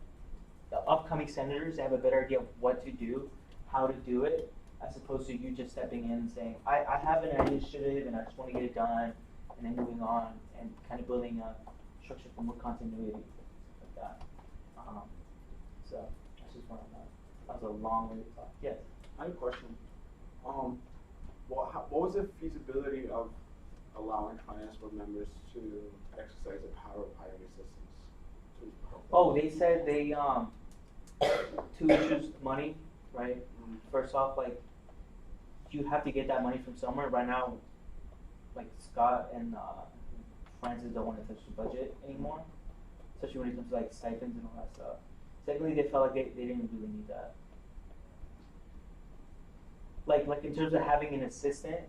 the upcoming senators have a better idea of what to do, how to do it, as opposed to you just stepping in and saying, I have an initiative and I just want to get it done, and then moving on and kind of building a structure for more continuity, like that. So that's just one of that. That was a long way to talk. Yes? I have a question. What was the feasibility of allowing finance board members to exercise the power of hiring assistants? Oh, they said they 2 issues money, right? First off, like you have to get that money from somewhere. Right now, like Scott and Francis don't want to touch the budget anymore, especially when it comes to like stipends and all that stuff. Secondly, they felt like they didn't really need that. Like in terms of having an assistant,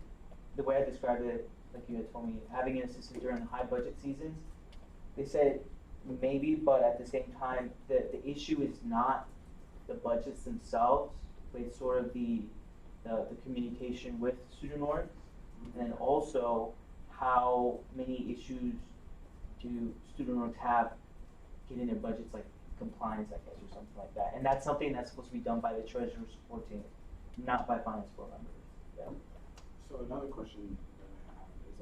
the way I described it, like you had told me, having an assistant during the high budget seasons, they said maybe, but at the same time, the issue is not the budgets themselves, but it's sort of the communication with student orgs, and also how many issues do student orgs have getting their budgets like compliance, I guess, or something like that. And that's something that's supposed to be done by the treasurer support team, not by finance board members. Yeah. So another question that I have is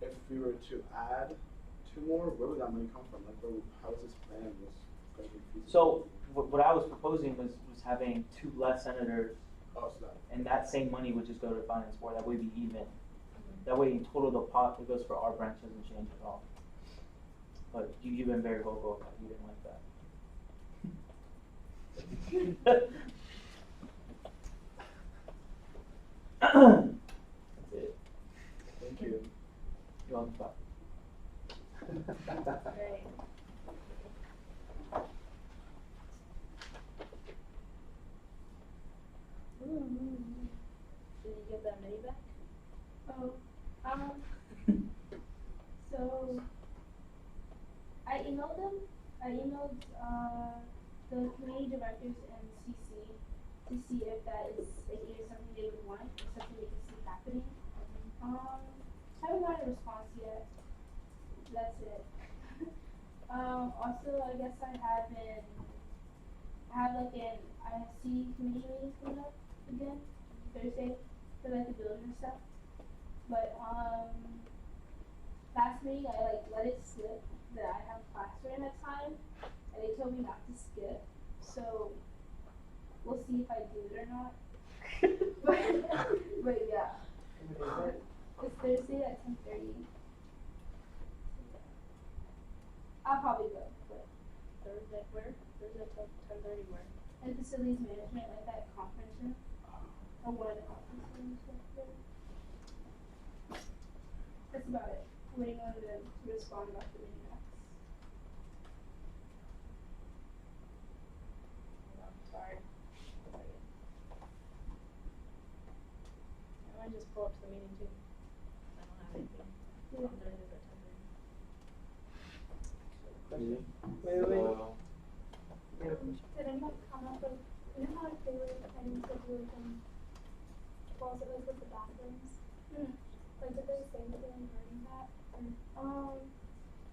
that if we were to add 2 more, where would that money come from? Like, how is this plan going to be feasible? So what I was proposing was having 2 less senators, so and that same money would just go to the finance board. That way it'd be even. That way in total the pot that goes for our branch doesn't change at all. But you've been very vocal about it. You didn't like that. That's it. Thank you. You're on the spot. Great. Did you get that mini back? Oh, so I emailed them. I emailed the committee directors and CC to see if that is either something they would want or something they can see happening. Haven't got a response yet. That's it. Also, I guess I have like an ISC committee meeting coming up again Thursday for like the building stuff. But last meeting I like let it slip that I have class during that time, and they told me not to skip. So we'll see if I do it or not. but yeah. It's Thursday at 10:30. I'll probably go, but Thursday, where? Thursday till 10:30 where? and facilities management, like that conference room. Or one of the conference rooms. That's about it. I'm waiting on them to respond about the mini max. Sorry. I might just pull up to the meeting too. I don't have anything. Yeah. On Thursdays at 10:30. Wait. Did anyone come up with, you know how like they were planning to do like what was it like with the bathrooms? Like did they say anything regarding that?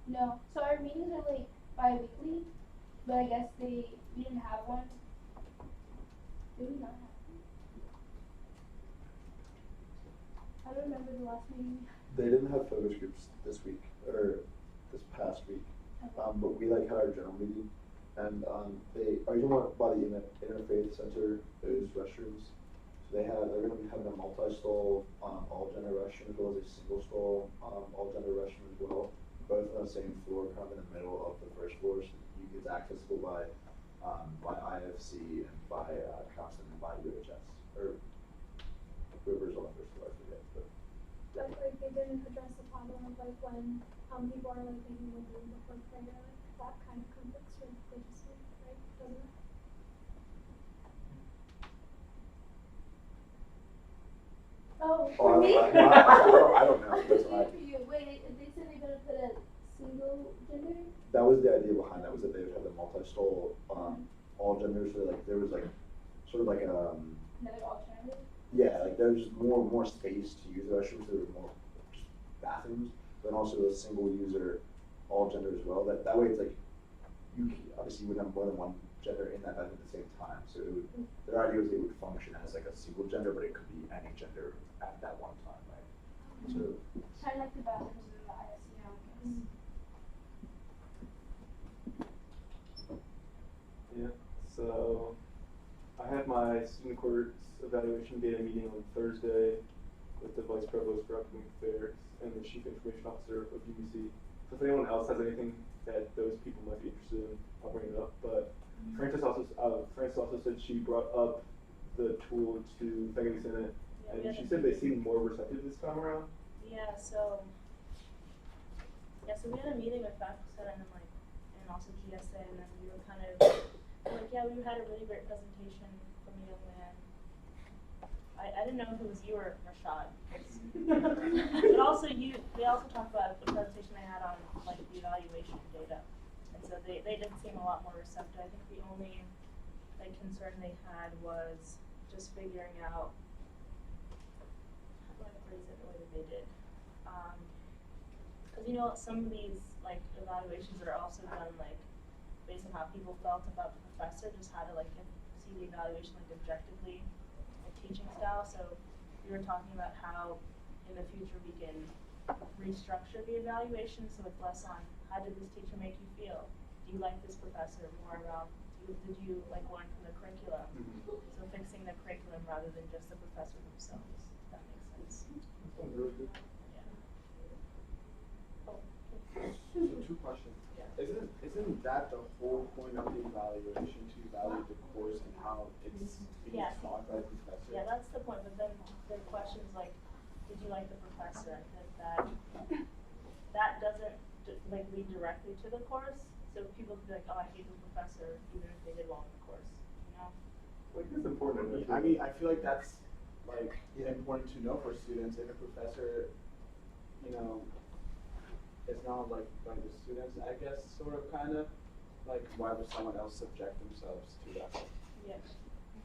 No. So our meetings are like bi-weekly, but I guess we didn't have one. Did we not have one? I don't remember the last meeting. They didn't have focus groups this week, or this past week, but we like had our general meeting, and they, are you talking about by the Interfaith Center, those restrooms? So they're gonna be having a multi-stall, all gender restroom, as well as a single stall, all gender restroom as well. Both on the same floor, kind of in the middle of the first floor, so it's accessible by IFC and by Constant and by UHS, or whoever's on the first floor, I forget, but. But like they didn't address the problem of like when people are like leaving the room before prayer, like that kind of conflicts with religious faith, right? Doesn't it? Oh, for me? I don't know. That's For you. Wait, they said they're gonna put a single gender? That was the idea behind that, was that they would have the multi-stall, all genders, so like there was like, sort of like Another alternative? yeah, like there was just more space to use the restrooms, so there were more just bathrooms, but also a single user, all gender as well. That way it's like, obviously you wouldn't have more than one gender in that bathroom at the same time, so it would, their idea was it would function as like a single gender, but it could be any gender at that one time, right? So. Kind of like the bathrooms in the ISC now, I guess. Yeah, so I have my student courts evaluation data meeting on Thursday with the vice provost for upcoming affairs and the chief information officer of UMBC. So if anyone else has anything that those people might be interested in, I'll bring it up. But Frances also said she brought up the tool to faculty senate, and she said they seemed more receptive this time around. Yeah, so we had a meeting with faculty senate and also GSA, and then we were kind of like, yeah, we had a really great presentation from a young man. I didn't know if it was you or Rashad. But also they also talked about the presentation they had on like the evaluation data. And so they did seem a lot more receptive. I think the only like concern they had was just figuring out how do I phrase it the way that they did. Because some of these like evaluations are also done like based on how people felt about the professor, just how to like see the evaluation like objectively, like teaching style. So we were talking about how in the future we can restructure the evaluation so it's less on how did this teacher make you feel? Do you like this professor? More around did you like learn from the curriculum? So fixing the curriculum rather than just the professor themselves. If that makes sense. Sounds really good. Yeah. So two questions. Yeah. Isn't that the whole point of the evaluation, to evaluate the course and how it's being taught by the professor? Yeah, that's the point. But then the questions like, did you like the professor? I think that doesn't like lead directly to the course. So people could be like, oh, I hate this professor, even if they did well in the course. Like it's important. I mean, I feel like that's like important to know for students. If a professor, is not like by the students, I guess, sort of, kind of, like why would someone else subject themselves to that? Yeah.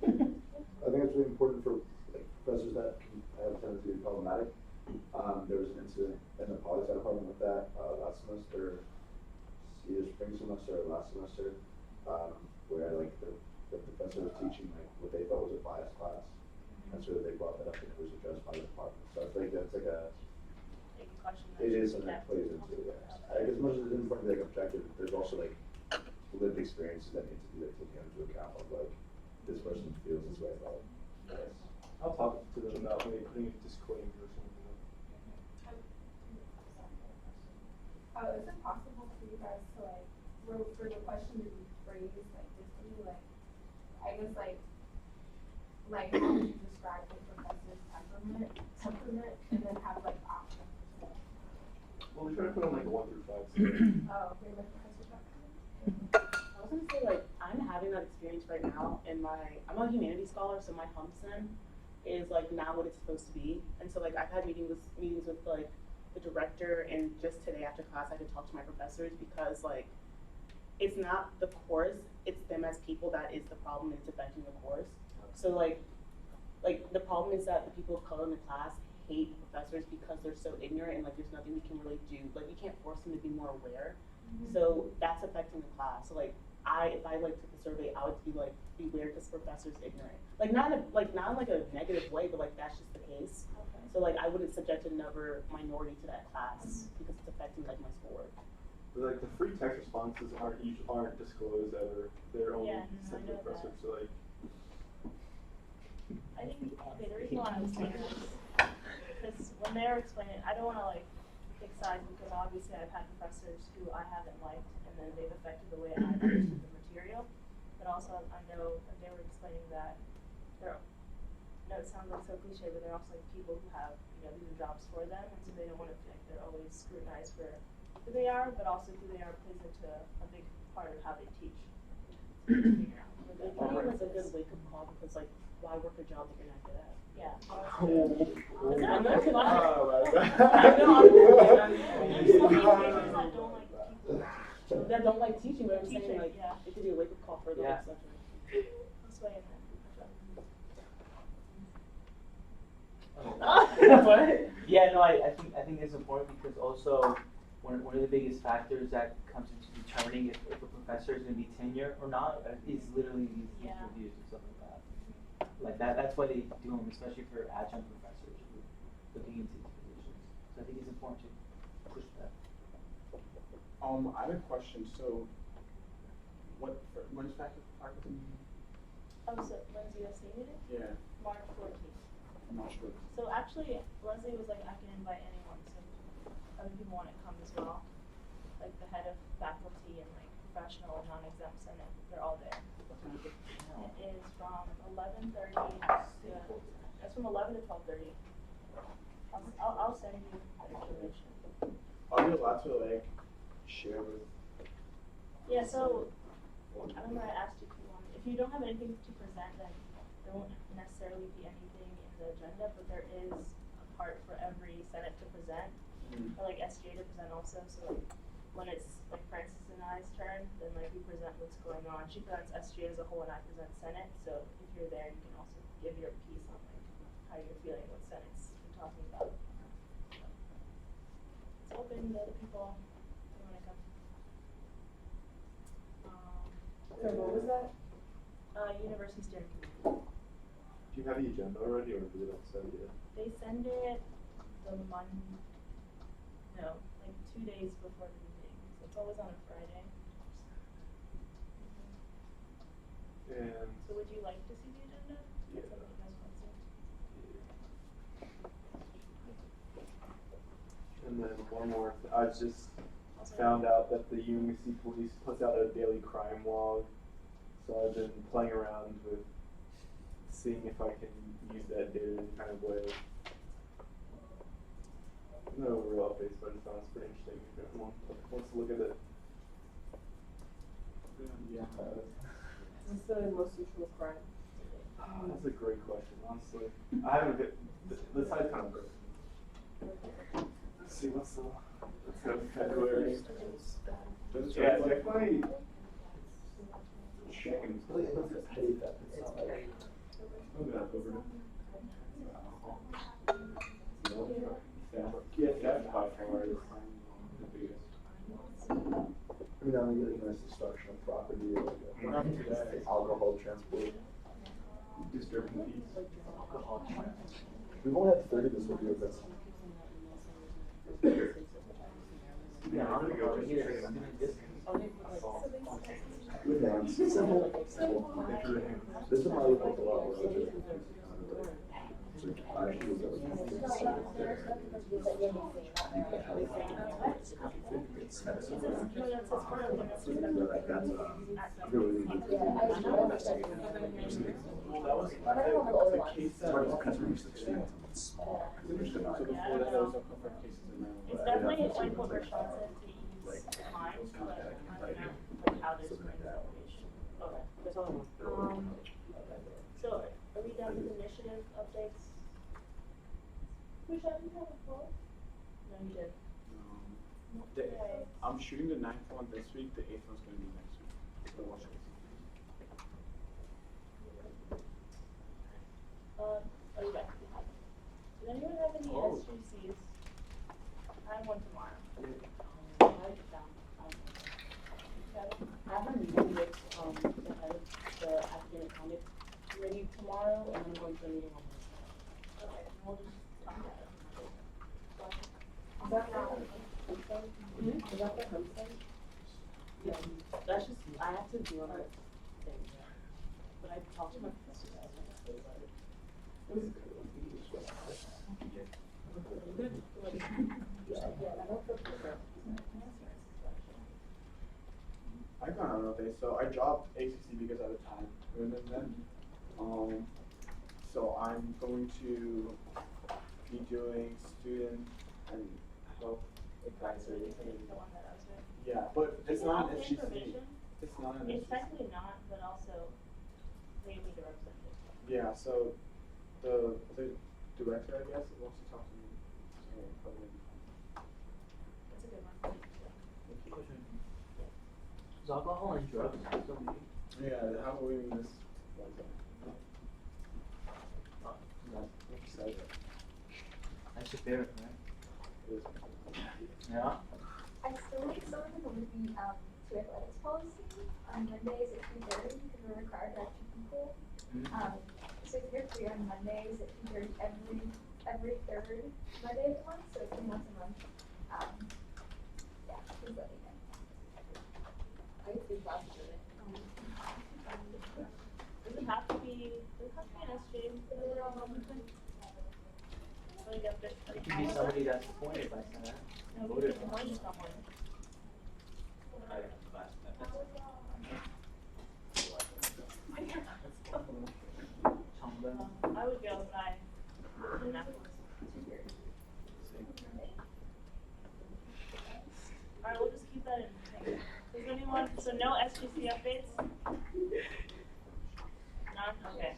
I think it's really important for like professors that can have a tendency to be problematic. There was an incident in the poli sci department with that last semester, either spring semester or last semester, where like the professor was teaching like what they thought was a biased class, and so they brought that up and it was addressed by the department. So I think that's like it is something that plays into it. Like, as much as it's important to be like objective, there's also like lived experiences that need to be like taken into account of like this person feels this way about this. I'll talk to them about maybe putting a disclaimer or something. Is it possible for you guys to like, for the question to be phrased like differently, like, I guess like how would you describe the professor's temperament, and then have like options? Well, we try to put on like a 1 through 5. Oh, okay, like professor I was gonna say, like, I'm having that experience right now in I'm a humanities scholar, so my hump sim is like not what it's supposed to be. And so like I've had meetings with like the director, and just today after class I had to talk to my professors because like it's not the course, it's them as people that is the problem, and it's affecting the course. So like the problem is that the people of color in the class hate professors because they're so ignorant, and like there's nothing we can really do. Like we can't force them to be more aware. So that's affecting the class. So like if I like took the survey, I would be like, beware because professor's ignorant. Like not in a negative way, but like that's just the case. Okay. So like I wouldn't subject another minority to that class because it's affecting like my schoolwork. But like the free text responses aren't disclosed ever. They're only sent to the professor. So like. I think the reason why I was saying this because when they were explaining, I don't want to like pick sides because obviously I've had professors who I haven't liked, and then they've affected the way I understood the material. But also I know that they were explaining that it sounds like so cliche, but they're also like people who have, these are jobs for them, and so they don't want to feel like they're always scrutinized for who they are, but also who they are plays into a big part of how they teach. It probably was a good wake-up call because like why work a job that you're not good at? Yeah. I'm not gonna lie. That don't like teaching, but I'm saying like it could be a wake-up call for the whole section. Yeah, no, I think it's important because also one of the biggest factors that comes into determining if a professor is going to be tenure or not is literally these reviews and stuff like that. Like that's why they do them, especially for adjunct professors who are looking into these positions. So I think it's important to push that. I have a question. So, when's faculty? Oh, so when's USC meeting? Yeah. March 14th. March 14th. So actually, Leslie was like, I can invite anyone, so other people want to come as well. Like the head of faculty and like professional, non-exempt senate, they're all there. It is from 11:30. That's from 11 to 12:30. I'll send you the information. Are you allowed to like share with? Yeah. So I remember I asked you if you don't have anything to present, then there won't necessarily be anything in the agenda, but there is a part for every senate to present, or like SGA to present also. So like when it's like Francis and I's turn, then like we present what's going on. She presents SGA as a whole, and I present Senate. So if you're there, you can also give your piece on like how you're feeling what Senate's been talking about. It's open to other people who want to come. So what was that? University Steering Committee. Do you have the agenda already, or did they not send it? They send it the Monday. No, like 2 days before the meeting. So it's always on a Friday. And So would you like to see the agenda? Yeah. That's something you guys want to see. And then one more. I just found out that the UMBC police puts out a daily crime log. So I've been playing around with seeing if I can use that data in any kind of way. No real updates, but it sounds pretty interesting if anyone wants to look at it. Yeah. What's the most usual crime? That's a great question, honestly. I haven't hit the site's kind of broken. Let's see let's go to February. Yeah, definitely checking. Yeah, that's by far the biggest. I mean, I'm getting nice destruction of property, like alcohol transport. Disturbing the peace. We've only had 30 this review events. Yeah, I'm gonna go here. Good man. This one might look like a lot more legit. Well, that was the case that was small. So before that, there was no confirmed cases in Maryland. It's definitely like what Rashawn said to ease minds, but I don't know like how there's information. Okay. So are we done with initiative updates? Rashawn, you have a poll? No, you did. I'm shooting the 9th one this week, the 8th one's gonna be next week. So watch this. Are you back? Does anyone have any SGCs? I have one tomorrow. I have a meeting with the head of the academic conduct committee tomorrow, and then I'm going to a meeting on Wednesday. Okay, we'll just talk about it. Is that for homestead? Is that for homestead? Yeah, that's just, I have to do another thing. But I talked to my professor about it. It was good. I got on all day, so I dropped ACC because I had time commitment then. So I'm going to be doing student and health advisory. The one that I was doing. Yeah, but it's not an SGC. Information. It's not an It's SGC. technically not, but also they need to represent it. Yeah, so the director, I guess, wants to talk to me. So probably. That's a good one. Is alcohol and drugs still be? Yeah, how are we in this? That's your favorite, right? Yeah. I still need someone to move the to athletics policy. On Mondays at 2:30 because we're required to have 2 people. So if you're free on Mondays at 2:30 every third Monday of the month, so it's once a month. Yeah, please let me know. I get 3 classes in it. Does it have to be an SJ for the like up It could be somebody that's appointed by Senate. No, we Voted can on. appoint someone. I would go, but I didn't have to. Alright, we'll just keep that in. Does anyone, so no SGC updates? None? Okay.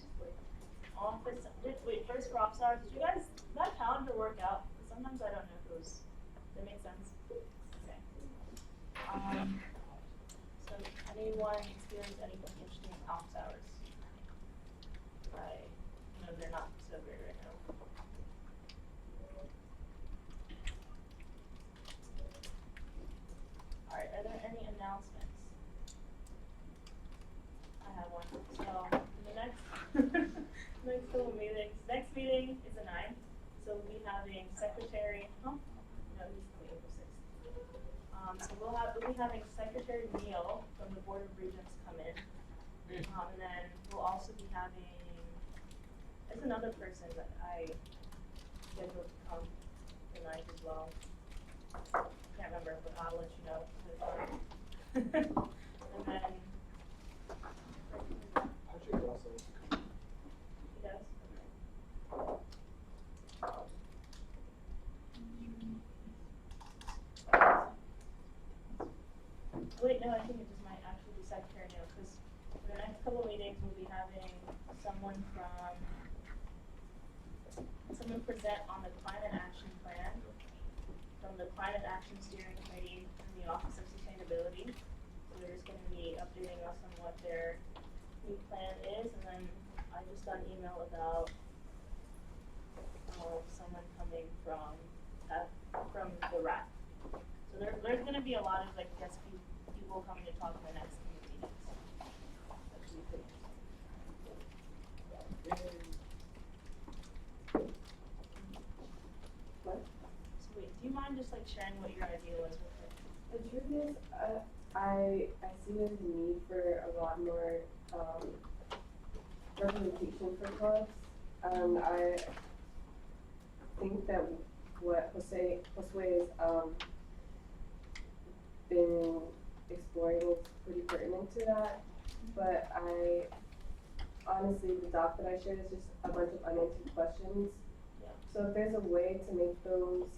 Office, wait, first for ops hours, did you guys, did that calendar work out? Sometimes I don't know if it was, does that make sense? Okay. So anyone experience anything interesting in ops hours? I know they're not so great right now. Alright, are there any announcements? I have one. So the next next couple meetings. Next meeting is the 9th. So we'll be having secretary no, he's coming April 6th. So we'll be having Secretary Neal from the Board of Regents come in. And then we'll also be having there's another person that I scheduled to come tonight as well. Can't remember, but I'll let you know. And then Patrick also wants to come. he does. Wait, no, I think it just might actually be Secretary Neal, because for the next couple of meetings, we'll be having someone present on the climate action plan from the Climate Action Steering Committee in the Office of Sustainability. So they're just going to be updating us on what their new plan is, and then I just got an email about someone coming from the RAC. So there's going to be a lot of like guest people coming to talk in the next few meetings. That should be pretty interesting. What? So wait, do you mind just like sharing what your idea was with it? The truth is, I see there's a need for a lot more representation for clubs. I think that what Josue has been exploring is pretty pertinent to that, but honestly, the doc that I shared is just a bunch of unanswered questions. So if there's a way to make those,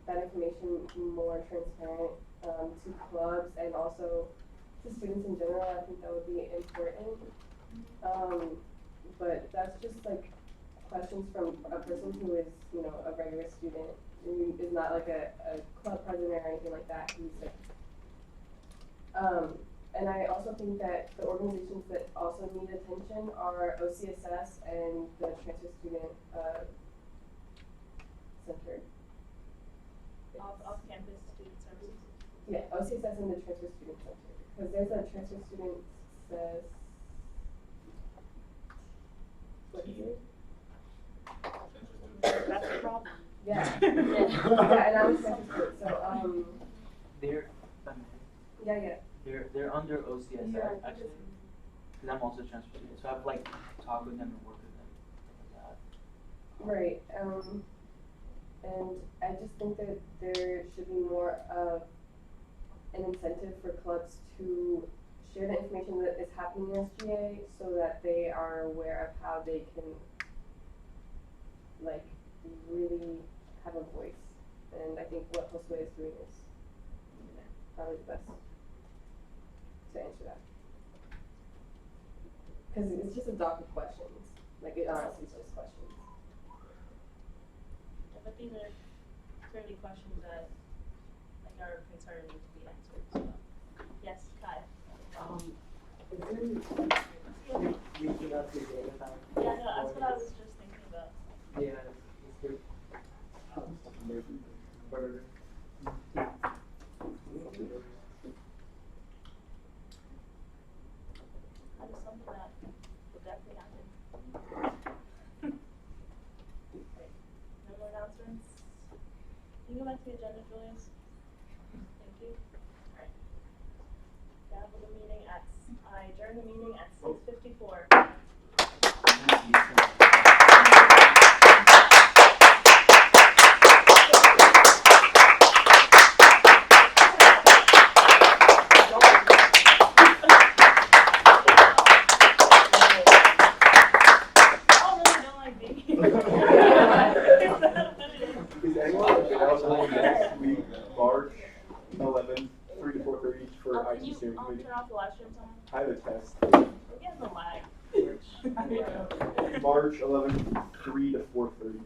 that information more transparent to clubs and also to students in general, I think that would be important. But that's just like questions from a person who is, you know, a regular student, who is not like a club president or anything like that. Who's like, and I also think that the organizations that also need attention are OCSS and the Transfer Student Center. Off-campus student services. Yeah, OCSS and the Transfer Student Center. Because there's a Transfer Student says, what is it? That's the problem. Yeah. Yeah, and I was transfer student, so They're, yeah. they're under OCSS Yeah. actually, because I'm also a transfer student, so I've like talked with them and worked with them, stuff like that. Right, and I just think that there should be more of an incentive for clubs to share the information that is happening in SGA so that they are aware of how they can like really have a voice. And I think what Josue is doing is probably the best to answer that. Because it's just a doc of questions. Like it honestly is just questions. Yeah, but these are clearly questions that like are concerned need to be answered. So yes, Kai. Is there reaching out to your data bank? Yeah, no, that's what I was just thinking about. Yeah, it's good. That is something that will definitely happen. Right. No more announcements? Can you go back to the agenda, Julius? Thank you. Alright. Gavel the meeting at, I adjourn the meeting at 6:54. Is anyone available next week, March 11th, 3 to 4:30 for Can IT you steering committee? turn off the live stream somehow? I have a test. We're getting the lag. March 11th, 3 to 4:30.